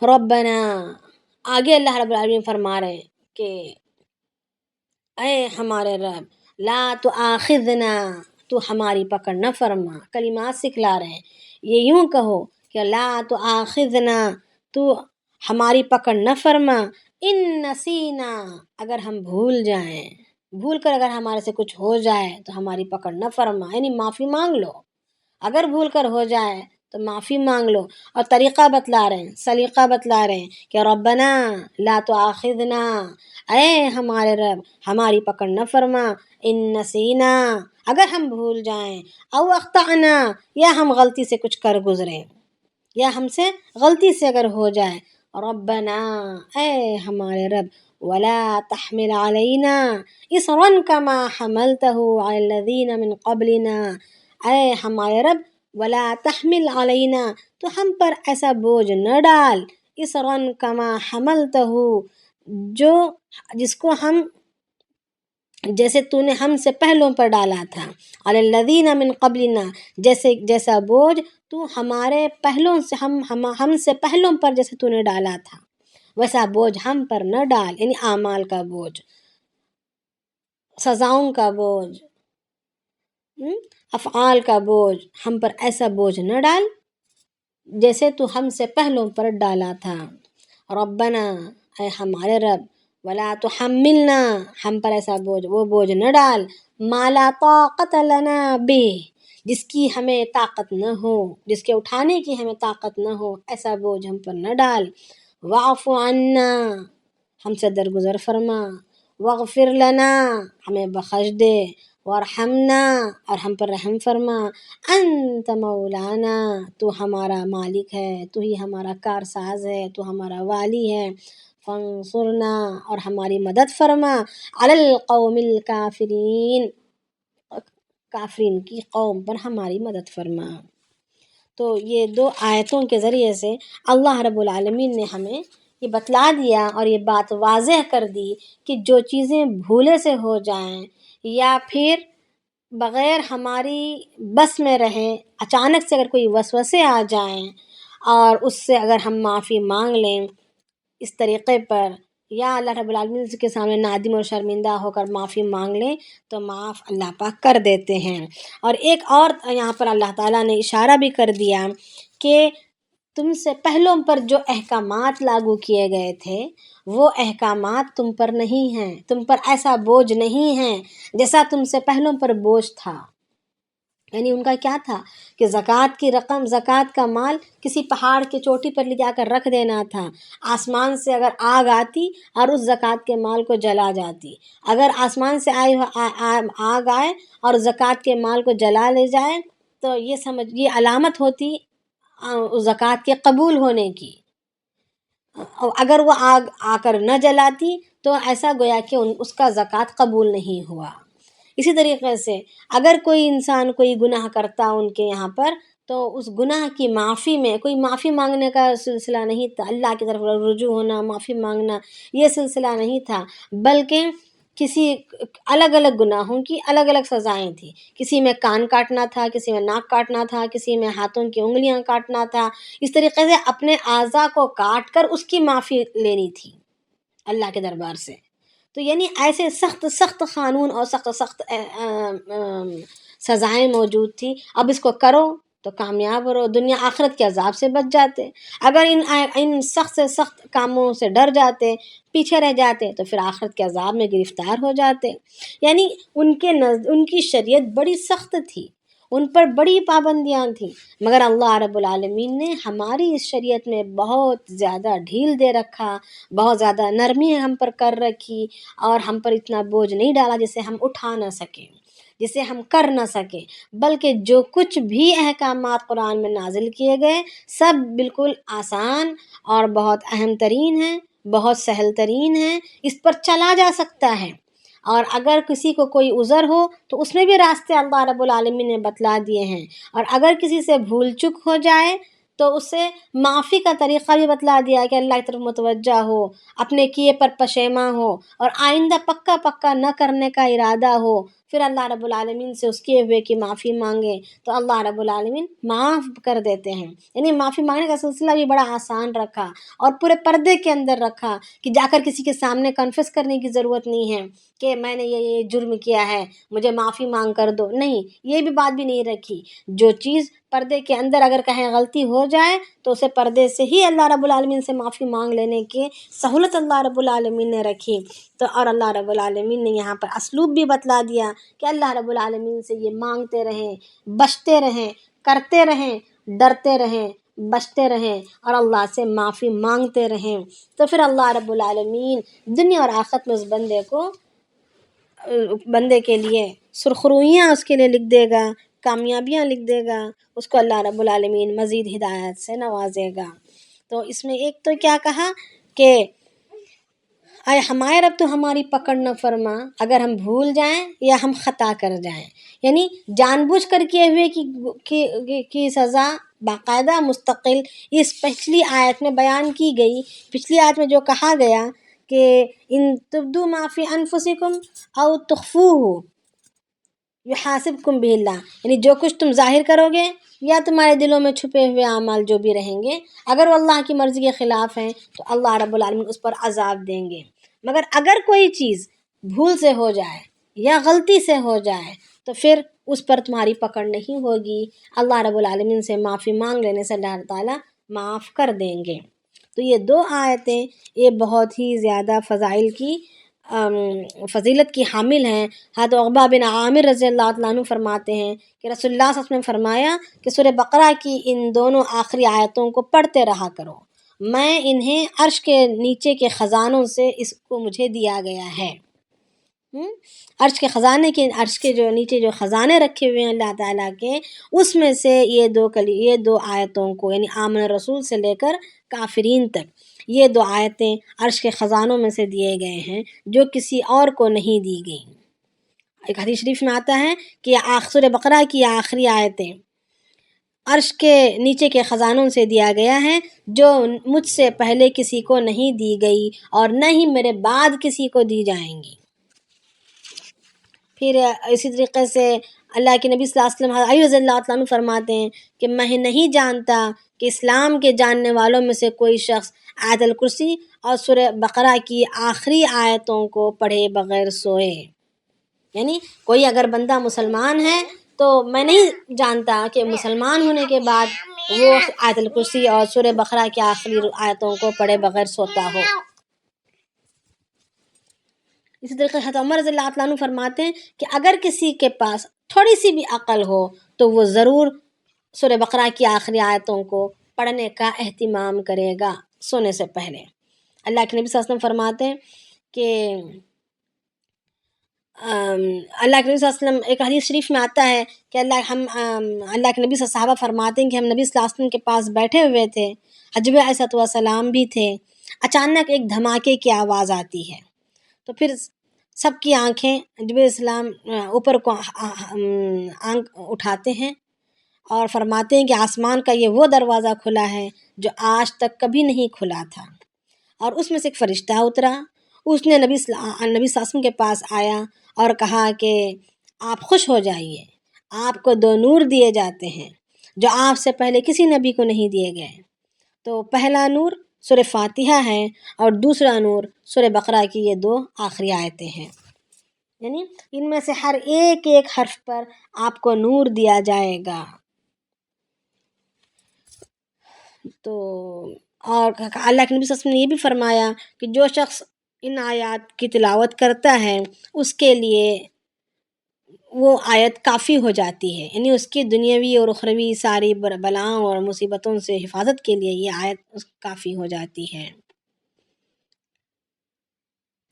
ربنا، آگے اللہ رب العالمین فرما رہے ہیں کہ اے ہمارے رب، لا تؤاخذنا، تو ہماری پکڑ نہ فرما، کلمات سکھلا رہے ہیں۔ یہ یوں کہو کہ لا تؤاخذنا، تو ہماری پکڑ نہ فرما، ان نسینا، اگر ہم بھول جائیں، بھول کر اگر ہمارے سے کچھ ہو جائے تو ہماری پکڑ نہ فرما، یعنی معافی مانگ لو، اگر بھول کر ہو جائے تو معافی مانگ لو۔ اور طریقہ بتلا رہے ہیں، سلیقہ بتلا رہے ہیں کہ ربنا لا تؤاخذنا، اے ہمارے رب ہماری پکڑ نہ فرما، ان نسینا، اگر ہم بھول جائیں، او اخطأنا، یا ہم غلطی سے کچھ کر گزریں، یا ہم سے غلطی سے اگر ہو جائے۔ ربنا، اے ہمارے رب، ولا تحمل علینا اصرا کما حملته علی الذین من قبلنا، اے ہمارے رب، ولا تحمل علینا، تو ہم پر ایسا بوجھ نہ ڈال، اصرا کما حملته، جس کو ہم جیسے تو نے ہم سے پہلوں پر ڈالا تھا، علی الذین من قبلنا، جیسا بوجھ تو ہمارے پہلوں سے ہم سے پہلوں پر جیسے تو نے ڈالا تھا، ویسا بوجھ ہم پر نہ ڈال، یعنی اعمال کا بوجھ، سزاؤں کا بوجھ، افعال کا بوجھ، ہم پر ایسا بوجھ نہ ڈال جیسے تو ہم سے پہلوں پر ڈالا تھا۔ ربنا، اے ہمارے رب، ولا تحملنا، ہم پر ایسا وہ بوجھ نہ ڈال، ما لا طاقت لنا بہ، جس کی ہمیں طاقت نہ ہو، جس کے اٹھانے کی ہمیں طاقت نہ ہو، ایسا بوجھ ہم پر نہ ڈال۔ واعف عنا، ہم سے درگزر فرما، واغفر لنا، ہمیں بخش دے، وارحمنا، اور ہم پر رحم فرما، انت مولانا، تو ہمارا مالک ہے، تو ہی ہمارا کارساز ہے، تو ہمارا والی ہے، فانصرنا، اور ہماری مدد فرما، علی القوم الکافرین، کافرین کی قوم پر ہماری مدد فرما۔ تو یہ دو آیتوں کے ذریعے سے اللہ رب العالمین نے ہمیں یہ بتلا دیا اور یہ بات واضح کر دی کہ جو چیزیں بھولے سے ہو جائیں یا پھر بغیر ہماری بس میں رہیں، اچانک سے اگر کوئی وسوسے آ جائیں اور اس سے اگر ہم معافی مانگ لیں اس طریقے پر، یا اللہ رب العالمین کے سامنے نادم اور شرمندہ ہو کر معافی مانگ لیں تو معاف اللہ پاک کر دیتے ہیں۔ اور ایک اور یہاں پر اللہ تعالیٰ نے اشارہ بھی کر دیا کہ تم سے پہلوں پر جو احکامات لاگو کیے گئے تھے وہ احکامات تم پر نہیں ہیں، تم پر ایسا بوجھ نہیں ہے جیسا تم سے پہلوں پر بوجھ تھا۔ یعنی ان کا کیا تھا کہ زکوٰۃ کی رقم، زکوٰۃ کا مال کسی پہاڑ کی چوٹی پر لے جا کر رکھ دینا تھا، آسمان سے اگر آگ آتی اور اس زکوٰۃ کے مال کو جلا جاتی، اگر آسمان سے آگ آئے اور زکوٰۃ کے مال کو جلا لے جائے تو یہ علامت ہوتی زکوٰۃ کے قبول ہونے کی، اگر وہ آگ آ کر نہ جلاتی تو ایسا گویا کہ اس کا زکوٰۃ قبول نہیں ہوا۔ اسی طریقے سے اگر کوئی انسان کوئی گناہ کرتا ان کے یہاں پر تو اس گناہ کی معافی میں کوئی معافی مانگنے کا سلسلہ نہیں تھا، اللہ کی طرف رجوع ہونا، معافی مانگنا، یہ سلسلہ نہیں تھا، بلکہ کسی الگ الگ گناہوں کی الگ الگ سزائیں تھیں. کسی میں کان کاٹنا تھا، کسی میں ناک کاٹنا تھا، کسی میں ہاتھوں کی انگلیاں کاٹنا تھا. اس طریقے سے اپنے اعضاء کو کاٹ کر اس کی معافی لینی تھی اللہ کے دربار سے. تو یعنی ایسے سخت سخت قانون اور سخت سخت سزائیں موجود تھی. اب اس کو کرو تو کامیاب ہو، دنیا آخرت کے عذاب سے بچ جاتے. اگر ان سخت سے سخت کاموں سے ڈر جاتے، پیچھے رہ جاتے، تو پھر آخرت کے عذاب میں گرفتار ہو جاتے. یعنی ان کی شریعت بڑی سخت تھی، ان پر بڑی پابندیاں تھیں، مگر اللہ رب العالمین نے ہماری اس شریعت میں بہت زیادہ ڈھیل دے رکھا، بہت زیادہ نرمی ہم پر کر رکھی، اور ہم پر اتنا بوجھ نہیں ڈالا جسے ہم اٹھا نہ سکیں، جسے ہم کر نہ سکیں. بلکہ جو کچھ بھی احکامات قرآن میں نازل کیے گئے سب بالکل آسان اور بہت اہم ترین ہیں، بہت سہل ترین ہیں، اس پر چلا جا سکتا ہے. اور اگر کسی کو کوئی عذر ہو تو اس میں بھی راستے اللہ رب العالمین نے بتلا دیے ہیں. اور اگر کسی سے بھول چک ہو جائے تو اسے معافی کا طریقہ بھی بتلا دیا کہ اللہ کی طرف متوجہ ہو، اپنے کیے پر پشیماں ہو، اور آئندہ پکا پکا نہ کرنے کا ارادہ ہو، پھر اللہ رب العالمین سے اس کیے ہوئے کی معافی مانگے تو اللہ رب العالمین معاف کر دیتے ہیں. یعنی معافی مانگنے کا سلسلہ بھی بڑا آسان رکھا اور پورے پردے کے اندر رکھا کہ جا کر کسی کے سامنے کنفیس کرنے کی ضرورت نہیں ہے کہ میں نے یہ جرم کیا ہے، مجھے معافی مانگ کر دو. نہیں، یہ بھی بات بھی نہیں رکھی. جو چیز پردے کے اندر اگر کہیں غلطی ہو جائے تو اسے پردے سے ہی اللہ رب العالمین سے معافی مانگ لینے کی سہولت اللہ رب العالمین نے رکھی. تو اور اللہ رب العالمین نے یہاں پر اسلوب بھی بتلا دیا کہ اللہ رب العالمین سے یہ مانگتے رہیں، بچتے رہیں، کرتے رہیں، ڈرتے رہیں، بچتے رہیں اور اللہ سے معافی مانگتے رہیں. تو پھر اللہ رب العالمین دنیا اور آخرت میں اس بندے کے لیے سرخرویاں اس کے لیے لکھ دے گا، کامیابیاں لکھ دے گا، اس کو اللہ رب العالمین مزید ہدایت سے نوازے گا. تو اس میں ایک تو کیا کہا کہ اے ہمارے رب تو ہماری پکڑ نہ فرما اگر ہم بھول جائیں یا ہم خطا کر جائیں. یعنی جان بوجھ کر کیے ہوئے کی سزا باقاعدہ مستقل اس پچھلی آیت میں بیان کی گئی. پچھلی آیت میں جو کہا گیا کہ ان تبدو ما فی انفسکم او تخفوہ یحاسبکم بہ اللہ، یعنی جو کچھ تم ظاہر کرو گے یا تمہارے دلوں میں چھپے ہوئے اعمال جو بھی رہیں گے، اگر وہ اللہ کی مرضی کے خلاف ہیں تو اللہ رب العالمین اس پر عذاب دیں گے. مگر اگر کوئی چیز بھول سے ہو جائے یا غلطی سے ہو جائے تو پھر اس پر تمہاری پکڑ نہیں ہوگی، اللہ رب العالمین سے معافی مانگ لینے سے اللہ تعالیٰ معاف کر دیں گے. تو یہ دو آیتیں یہ بہت ہی زیادہ فضیلت کی حامل ہیں. حضرت عقبہ بن عامر رضی اللہ تعالیٰ عنہ فرماتے ہیں کہ رسول اللہ صلی اللہ علیہ وسلم نے فرمایا کہ سورہ بقرہ کی ان دونوں آخری آیتوں کو پڑھتے رہا کرو، میں انہیں عرش کے نیچے کے خزانوں سے اس کو مجھے دیا گیا ہے. عرش کے جو نیچے جو خزانے رکھے ہوئے ہیں اللہ تعالیٰ کے، اس میں سے یہ دو آیتوں کو یعنی آمن رسول سے لے کر کافرین تک یہ دو آیتیں عرش کے خزانوں میں سے دیے گئے ہیں جو کسی اور کو نہیں دی گئیں. ایک حدیث شریف میں آتا ہے کہ سورہ بقرہ کی آخری آیتیں عرش کے نیچے کے خزانوں سے دیا گیا ہے جو مجھ سے پہلے کسی کو نہیں دی گئی اور نہ ہی میرے بعد کسی کو دی جائیں گی. پھر اسی طریقے سے اللہ کے نبی صلی اللہ علیہ وسلم علی رضی اللہ تعالیٰ عنہ فرماتے ہیں کہ میں نہیں جانتا کہ اسلام کے جاننے والوں میں سے کوئی شخص آیت الکرسی اور سورہ بقرہ کی آخری آیتوں کو پڑھے بغیر سوئے. یعنی کوئی اگر بندہ مسلمان ہے تو میں نہیں جانتا کہ مسلمان ہونے کے بعد وہ آیت الکرسی اور سورہ بقرہ کی آخری آیتوں کو پڑھے بغیر سوتا ہو. اسی طریقے سے عمر رضی اللہ عنہ فرماتے ہیں کہ اگر کسی کے پاس تھوڑی سی بھی عقل ہو تو وہ ضرور سورہ بقرہ کی آخری آیتوں کو پڑھنے کا اہتمام کرے گا سونے سے پہلے. اللہ کے نبی صلی اللہ علیہ وسلم فرماتے ہیں کہ اللہ کے نبی صلی اللہ علیہ وسلم ایک حدیث شریف میں آتا ہے کہ اللہ کے نبی صحابہ فرماتے ہیں کہ ہم نبی صلی اللہ علیہ وسلم کے پاس بیٹھے ہوئے تھے، حضرت علیہ السلام بھی تھے، اچانک ایک دھماکے کی آواز آتی ہے تو پھر سب کی آنکھیں جبرائیل السلام اوپر کو آنکھ اٹھاتے ہیں اور فرماتے ہیں کہ آسمان کا یہ وہ دروازہ کھلا ہے جو آج تک کبھی نہیں کھلا تھا، اور اس میں سے ایک فرشتہ اترا، اس نے نبی صلی اللہ علیہ وسلم کے پاس آیا اور کہا کہ آپ خوش ہو جائیے، آپ کو 2 نور دیے جاتے ہیں جو آپ سے پہلے کسی نبی کو نہیں دیے گئے۔ تو پہلا نور سورہ فاتحہ ہے اور دوسرا نور سورہ بقرہ کی یہ 2 آخری آیتیں ہیں، یعنی ان میں سے ہر ایک حرف پر آپ کو نور دیا جائے گا۔ تو اور اللہ کے نبی صلی اللہ علیہ وسلم نے یہ بھی فرمایا کہ جو شخص ان آیات کی تلاوت کرتا ہے اس کے لیے وہ آیت کافی ہو جاتی ہے، یعنی اس کی دنیاوی اور اخروی ساری بلاؤں اور مصیبتوں سے حفاظت کے لیے یہ آیت کافی ہو جاتی ہے۔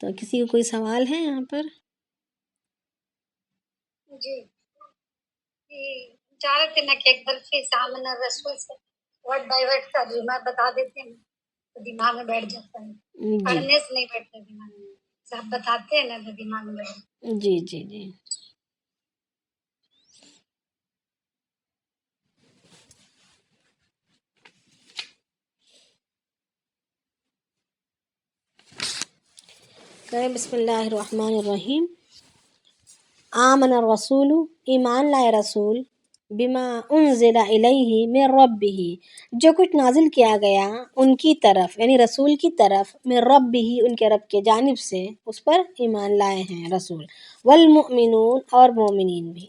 تو کسی کو کوئی سوال ہے یہاں پر؟ جی چاہ رہے تھے نا کہ ایک دفعہ سامنے رسول سے ورڈ بائی ورڈ ترجمہ بتا دیتے ہیں تو دماغ میں بیٹھ جاتا ہے، جی پڑھنے سے نہیں بیٹھتا دماغ میں، سب بتاتے ہیں نا تو دماغ میں بیٹھ۔ جی جی جی بسم اللہ الرحمن الرحیم۔ آمن الرسول، ایمان لائے رسول، بما انزل الیہ من ربہ، جو کچھ نازل کیا گیا ان کی طرف، یعنی رسول کی طرف، من ربہ، ان کے رب کے جانب سے، اس پر ایمان لائے ہیں رسول، والمؤمنون، اور مومنین بھی،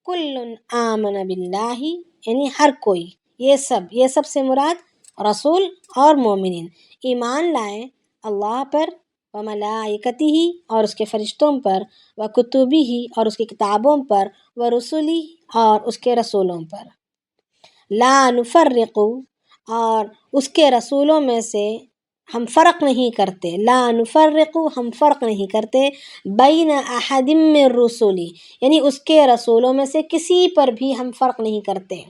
کل آمن باللہ، یعنی ہر کوئی، یہ سب سے مراد رسول اور مومنین ایمان لائے اللہ پر، وملائکتہ، اور اس کے فرشتوں پر، وکتبہ، اور اس کی کتابوں پر، ورسلہ، اور اس کے رسولوں پر، لا نفرق، اور اس کے رسولوں میں سے ہم فرق نہیں کرتے، لا نفرق، ہم فرق نہیں کرتے، بین احد من رسولی، یعنی اس کے رسولوں میں سے کسی پر بھی ہم فرق نہیں کرتے،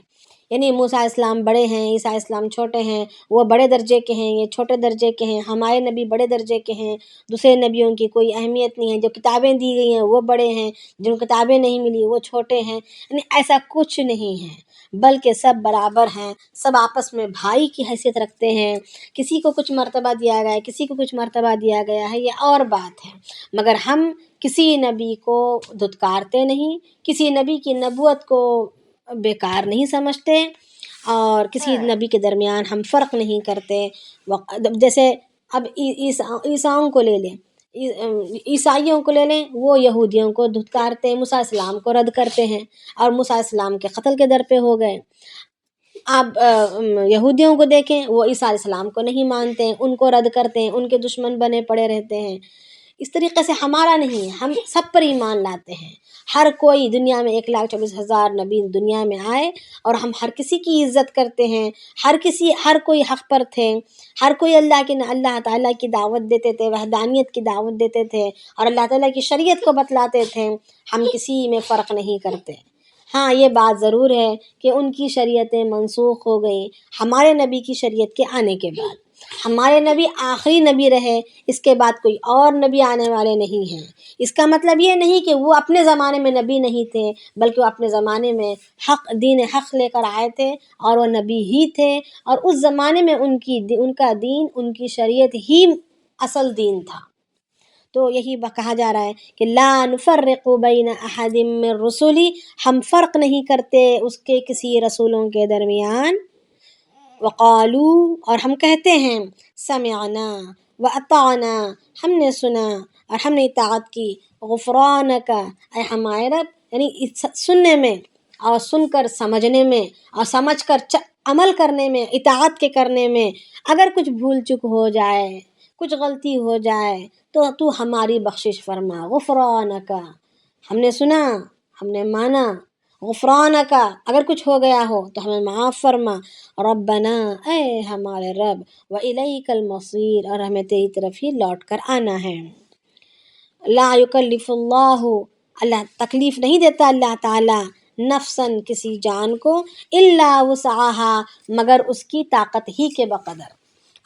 یعنی موسیٰ علیہ السلام بڑے ہیں، عیسیٰ علیہ السلام چھوٹے ہیں، وہ بڑے درجے کے ہیں، یہ چھوٹے درجے کے ہیں، ہمارے نبی بڑے درجے کے ہیں، دوسرے نبیوں کی کوئی اہمیت نہیں ہے، جو کتابیں دی گئی ہیں وہ بڑے ہیں، جن کتابیں نہیں ملی وہ چھوٹے ہیں، یعنی ایسا کچھ نہیں ہے، بلکہ سب برابر ہیں، سب آپس میں بھائی کی حیثیت رکھتے ہیں، کسی کو کچھ مرتبہ دیا گیا ہے، کسی کو کچھ مرتبہ دیا گیا ہے، یہ اور بات ہے، مگر ہم کسی نبی کو دھتکارتے نہیں، کسی نبی کی نبوت کو بیکار نہیں سمجھتے، اور کسی نبی کے درمیان ہم فرق نہیں کرتے۔ جیسے اب عیسائیوں کو لے لیں، عیسائیوں کو لے لیں، وہ یہودیوں کو دھتکارتے ہیں، موسیٰ علیہ السلام کو رد کرتے ہیں، اور موسیٰ علیہ السلام کے قتل کے در پہ ہو گئے۔ آپ یہودیوں کو دیکھیں، وہ عیسیٰ علیہ السلام کو نہیں مانتے ہیں، ان کو رد کرتے ہیں، ان کے دشمن بنے پڑے رہتے ہیں۔ اس طریقے سے ہمارا نہیں ہے، ہم سب پر ایمان لاتے ہیں، ہر کوئی دنیا میں 1,24,000 نبی دنیا میں آئے، اور ہم ہر کسی کی عزت کرتے ہیں، ہر کوئی حق پر تھے، ہر کوئی اللہ تعالیٰ کی دعوت دیتے تھے، وحدانیت کی دعوت دیتے تھے، اور اللہ تعالیٰ کی شریعت کو بتلاتے تھے، ہم کسی میں فرق نہیں کرتے۔ ہاں یہ بات ضرور ہے کہ ان کی شریعتیں منسوخ ہو گئیں ہمارے نبی کی شریعت کے آنے کے بعد، ہمارے نبی آخری نبی رہے، اس کے بعد کوئی اور نبی آنے والے نہیں ہیں۔ اس کا مطلب یہ نہیں کہ وہ اپنے زمانے میں نبی نہیں تھے، بلکہ وہ اپنے زمانے میں دین حق لے کر آئے تھے، اور وہ نبی ہی تھے، اور اس زمانے میں ان کا دین، ان کی شریعت ہی اصل دین تھا۔ تو یہی کہا جا رہا ہے کہ لا نفرق بین احد من رسولی، ہم فرق نہیں کرتے اس کے کسی رسولوں کے درمیان، وقالو، اور ہم کہتے ہیں، سمعنا واطعنا، ہم نے سنا اور ہم نے اطاعت کی، غفرانک، اے ہمارے رب، یعنی سننے میں اور سن کر سمجھنے میں اور سمجھ کر عمل کرنے میں، اطاعت کے کرنے میں، اگر کچھ بھول چک ہو جائے، کچھ غلطی ہو جائے تو ہماری بخشش فرما، غفرانک، ہم نے سنا، ہم نے مانا، غفرانک، اگر کچھ ہو گیا ہو تو ہمیں معاف فرما، ربنا، اے ہمارے رب، وإلیک المصیر، اور ہمیں تیری طرف ہی لوٹ کر آنا ہے۔ لا یکلف اللہ تکلیف نہیں دیتا اللہ تعالیٰ، نفساً، کسی جان کو، الا وسعها، مگر اس کی طاقت ہی کے بقدر،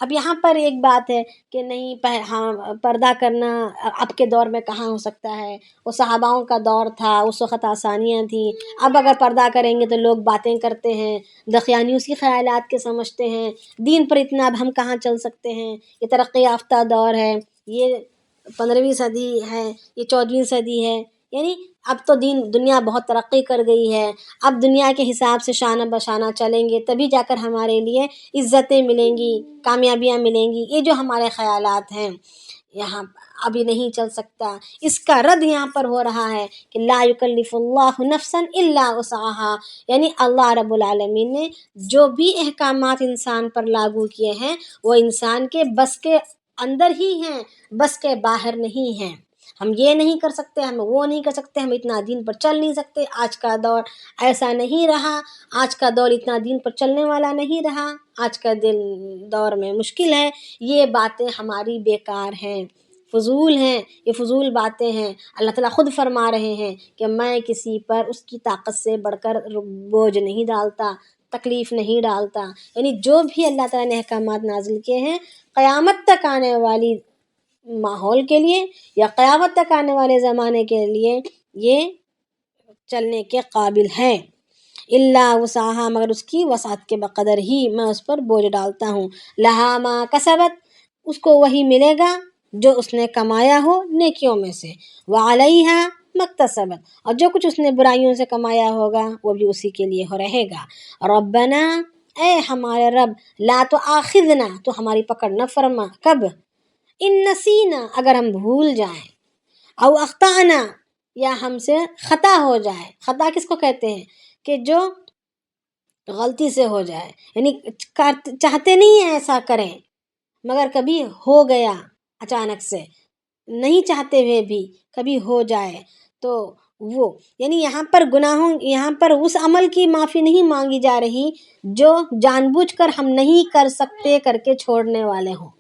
اب یہاں پر ایک بات ہے کہ نہیں ہاں پردہ کرنا اب کے دور میں کہاں ہو سکتا ہے، وہ صحاباؤں کا دور تھا، اس وقت آسانیاں تھیں. اب اگر پردہ کریں گے تو لوگ باتیں کرتے ہیں، دقیانی اسی خیالات کے سمجھتے ہیں. دین پر اتنا اب ہم کہاں چل سکتے ہیں، یہ ترقی یافتہ دور ہے، یہ 15ویں صدی ہے، یہ 14ویں صدی ہے. یعنی اب تو دنیا بہت ترقی کر گئی ہے، اب دنیا کے حساب سے شانہ بشانہ چلیں گے تبھی جا کر ہمارے لیے عزتیں ملیں گی، کامیابیاں ملیں گی. یہ جو ہمارے خیالات ہیں یہاں ابھی نہیں چل سکتا. اس کا رد یہاں پر ہو رہا ہے کہ لا یکلف اللہ نفسا الا وسعها، یعنی اللہ رب العالمین نے جو بھی احکامات انسان پر لاگو کیے ہیں وہ انسان کے بس کے اندر ہی ہیں، بس کے باہر نہیں ہیں. ہم یہ نہیں کر سکتے، ہم وہ نہیں کر سکتے، ہم اتنا دین پر چل نہیں سکتے. آج کا دور ایسا نہیں رہا، آج کا دور اتنا دین پر چلنے والا نہیں رہا، آج کا دور میں مشکل ہے. یہ باتیں ہماری بیکار ہیں، فضول ہیں، یہ فضول باتیں ہیں. اللہ تعالیٰ خود فرما رہے ہیں کہ میں کسی پر اس کی طاقت سے بڑھ کر بوجھ نہیں ڈالتا، تکلیف نہیں ڈالتا. یعنی جو بھی اللہ تعالیٰ نے احکامات نازل کیے ہیں قیامت تک آنے والی ماحول کے لیے یا قیامت تک آنے والے زمانے کے لیے یہ چلنے کے قابل ہے. اللہ وسعها، مگر اس کی وسعت کے بقدر ہی میں اس پر بوجھ ڈالتا ہوں. لہا ما کسبت، اس کو وہی ملے گا جو اس نے کمایا ہو نیکیوں میں سے. وعلیہا مکتسبت، اور جو کچھ اس نے برائیوں سے کمایا ہوگا وہ بھی اسی کے لیے ہو رہے گا. ربنا، اے ہمارے رب، لا تؤاخذنا، تو ہماری پکڑ نہ فرما. کب؟ ان نسینا، اگر ہم بھول جائیں، او اخطانا، یا ہم سے خطا ہو جائے. خطا کس کو کہتے ہیں؟ کہ جو غلطی سے ہو جائے، یعنی چاہتے نہیں ہیں ایسا کریں مگر کبھی ہو گیا اچانک سے، نہیں چاہتے ہوئے بھی کبھی ہو جائے تو وہ، یعنی یہاں پر گناہوں، یہاں پر اس عمل کی معافی نہیں مانگی جا رہی جو جان بوجھ کر ہم نہیں کر سکتے کر کے چھوڑنے والے ہوں.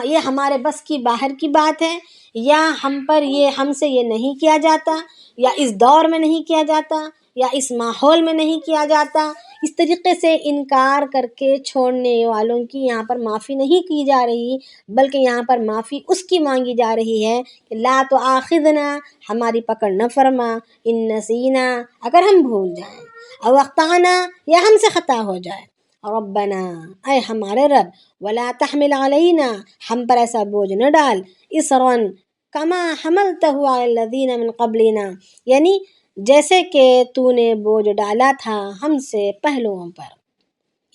یہ ہمارے بس کی باہر کی بات ہے، یا ہم سے یہ نہیں کیا جاتا، یا اس دور میں نہیں کیا جاتا، یا اس ماحول میں نہیں کیا جاتا. اس طریقے سے انکار کر کے چھوڑنے والوں کی یہاں پر معافی نہیں کی جا رہی، بلکہ یہاں پر معافی اس کی مانگی جا رہی ہے کہ لا تؤاخذنا، ہماری پکڑ نہ فرما. ان نسینا، اگر ہم بھول جائیں، او اخطانا، یا ہم سے خطا ہو جائے. ربنا، اے ہمارے رب، ولا تحمل علینا، ہم پر ایسا بوجھ نہ ڈال، اسرن کما حملتہ علی الذین من قبلنا، یعنی جیسے کہ تو نے بوجھ ڈالا تھا ہم سے پہلوؤں پر،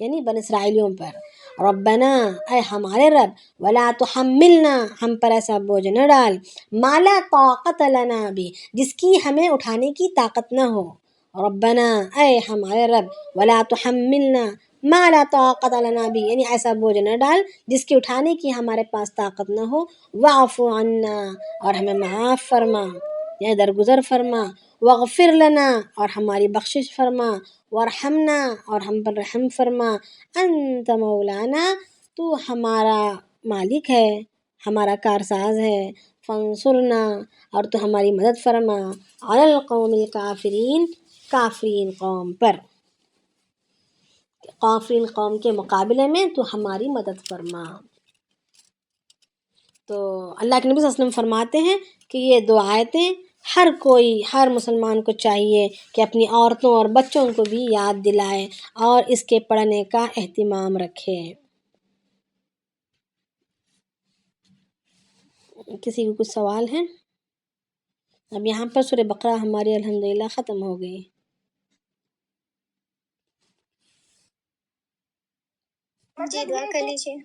یعنی بن اسرائیلیوں پر. ربنا، اے ہمارے رب، ولا تحملنا، ہم پر ایسا بوجھ نہ ڈال، ما لا طاقت لنا بھی، جس کی ہمیں اٹھانے کی طاقت نہ ہو. ربنا، اے ہمارے رب، ولا تحملنا ما لا طاقت لنا بھی، یعنی ایسا بوجھ نہ ڈال جس کی اٹھانے کی ہمارے پاس طاقت نہ ہو. واعف عنا، اور ہمیں معاف فرما، یعنی درگزر فرما. واغفر لنا، اور ہماری بخشش فرما. وارحمنا، اور ہم پر رحم فرما. انت مولانا، تو ہمارا مالک ہے، ہمارا کارساز ہے. فانصرنا، اور تو ہماری مدد فرما. علی القوم الکافرین، کافرین قوم پر، کافرین قوم کے مقابلے میں تو ہماری مدد فرما. تو اللہ کے نبی صلی اللہ علیہ وسلم فرماتے ہیں کہ یہ دو آیتیں ہر مسلمان کو چاہیے کہ اپنی عورتوں اور بچوں کو بھی یاد دلائے اور اس کے پڑھنے کا اہتمام رکھے. کسی کو کچھ سوال ہے؟ اب یہاں پر سورہ بقرہ ہماری الحمدللہ ختم ہو گئی. جی دعا کر لیجیے.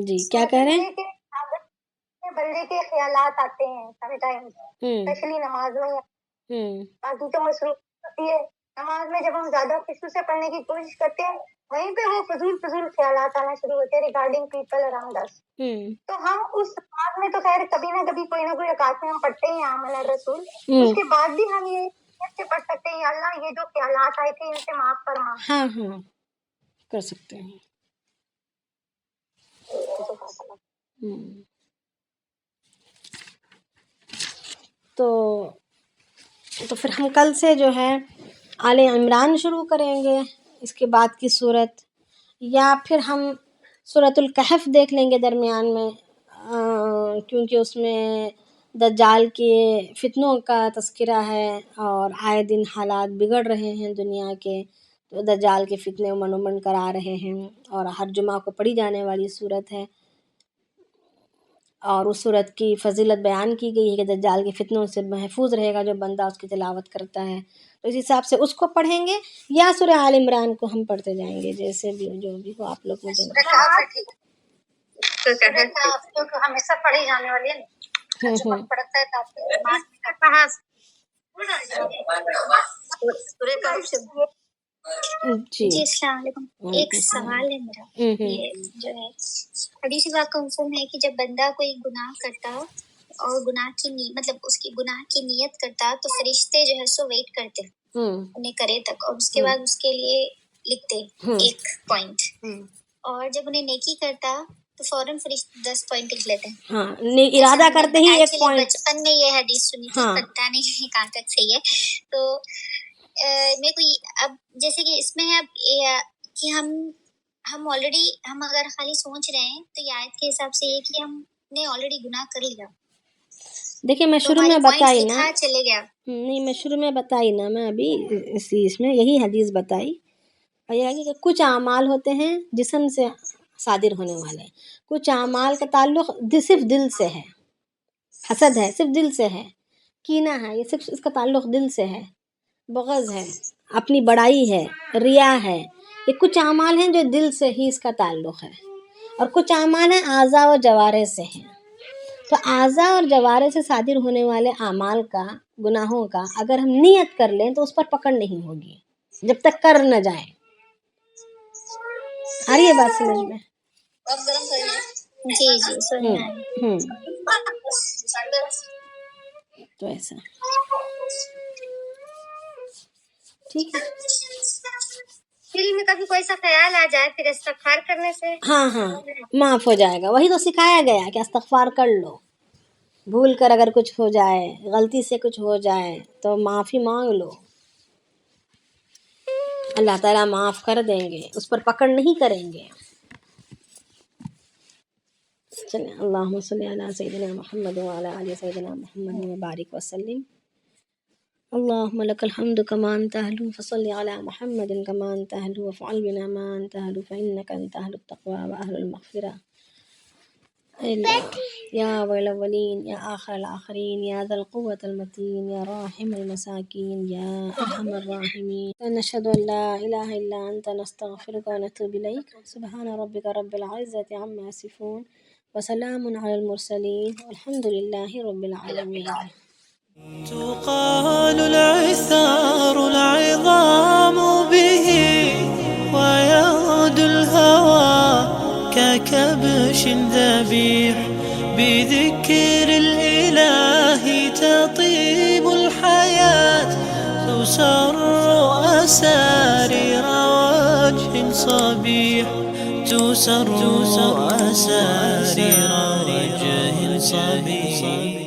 جی کیا کہہ رہے ہیں؟ بندے کے خیالات آتے ہیں سم ٹائم، اسپیشلی نماز میں، باقی تو مصروف ہوتی ہے. نماز میں جب ہم زیادہ خشوع سے پڑھنے کی کوشش کرتے ہیں وہیں پہ وہ فضول خیالات آنا شروع ہوتے ہیں ریگارڈنگ پیپل اراؤنڈ اس. تو ہم اس نماز میں تو خیر کبھی نہ کبھی کوئی نہ کوئی رکعت میں ہم پڑھتے ہیں آمن الرسول، اس کے بعد بھی ہم یہ کیسے پڑھ سکتے ہیں یا اللہ یہ جو خیالات آئے تھے ان سے معاف فرما. ہاں کر سکتے ہیں. تو پھر ہم کل سے جو ہے آل عمران شروع کریں گے، اس کے بعد کی صورت. یا پھر ہم سورۃ الکہف دیکھ لیں گے درمیان میں، کیونکہ اس میں دجال کے فتنوں کا تذکرہ ہے، اور آئے دن حالات بگڑ رہے ہیں دنیا کے، تو دجال کے فتنے من کرا رہے ہیں، اور ہر جمعہ کو پڑھی جانے والی صورت ہے، اور اس صورت کی فضیلت بیان کی گئی ہے کہ دجال کے فتنوں سے محفوظ رہے گا جو بندہ اس کی تلاوت کرتا ہے. تو اس حساب سے اس کو پڑھیں گے، یا سورہ آل عمران کو ہم پڑھتے جائیں گے، جیسے بھی جو بھی ہو آپ لوگ مجھے ہمیشہ پڑھی جانے والی ہے نا، پڑھتا ہے تاکہ جی. جی السلام علیکم. ایک سوال ہے میرا، یہ جو ہے حدیث پاک کا حکم ہے کہ جب بندہ کوئی گناہ کرتا اور گناہ کی مطلب اس کی گناہ کی نیت کرتا تو فرشتے جو ہے سو ویٹ کرتے انہیں کرے تک، اور اس کے بعد اس کے لیے لکھتے ایک پوائنٹ، اور جب انہیں نیکی کرتا تو فوراً فرشتے 10 پوائنٹ لکھ لیتے ہیں. ہاں، ارادہ کرتے ہی ایک پوائنٹ. بچپن میں یہ حدیث سنی تھی، پتہ نہیں کہاں تک صحیح ہے. تو میرے کو اب جیسے کہ اس میں ہے اب کہ ہم آلریڈی ہم اگر خالی سوچ رہے ہیں تو یہ آیت کے حساب سے یہ کہ ہم نے آلریڈی گناہ کر لیا. دیکھیے میں شروع میں بتائی نا، چلے گیا نہیں میں شروع میں بتائی نا، میں ابھی اس میں یہی حدیث بتائی، اور یہ ہے کہ کچھ اعمال ہوتے ہیں جسم سے صادر ہونے والے، کچھ اعمال کا تعلق صرف دل سے ہے. حسد ہے صرف دل سے ہے، کینہ ہے یہ صرف اس کا تعلق دل سے ہے، بغض ہے، اپنی بڑائی ہے، ریا ہے، یہ کچھ اعمال ہیں جو دل سے ہی اس کا تعلق ہے. اور کچھ اعمال ہیں اعضاء و جوارح سے ہیں. تو اعضاء اور جوارح سے صادر ہونے والے اعمال کا، گناہوں کا اگر ہم نیت کر لیں تو اس پر پکڑ نہیں ہوگی جب تک کر نہ جائیں. آ رہی ہے بات سمجھ میں؟ جی جی تو ایسا ٹھیک ہے. دل میں کبھی کوئی سا خیال آ جائے پھر استغفار کرنے سے ہاں معاف ہو جائے گا. وہی تو سکھایا گیا کہ استغفار کر لو، بھول کر اگر کچھ ہو جائے، غلطی سے کچھ ہو جائے تو معافی مانگ لو، اللہ تعالیٰ معاف کر دیں گے، اس پر پکڑ نہیں کریں گے. چلیں اللہم صلی علی سیدنا محمد وعلی آل سیدنا محمد وبارک وسلم. اللہم لک الحمد کما انت اہل فصلی علی محمد کما انت اہل وفعل بنا ما انت اہل فانک انت اہل التقوی واہل المغفرہ. یا اول الاولین یا آخر الآخرین یا ذا القوة المتین یا راحم المساکین یا ارحم الراحمین. نشہد ان لا الہ الا انت نستغفرک ونتوب الیک. سبحان ربک رب العزۃ عما یصفون وسلام علی المرسلین والحمد للہ رب العالمین. تقال العثار العظام به ويعود الهوى ككبش ذبيح بذكر الإله تطيب الحياة تسر أسارير وجه صبيح تسر أسارير وجه صبيح.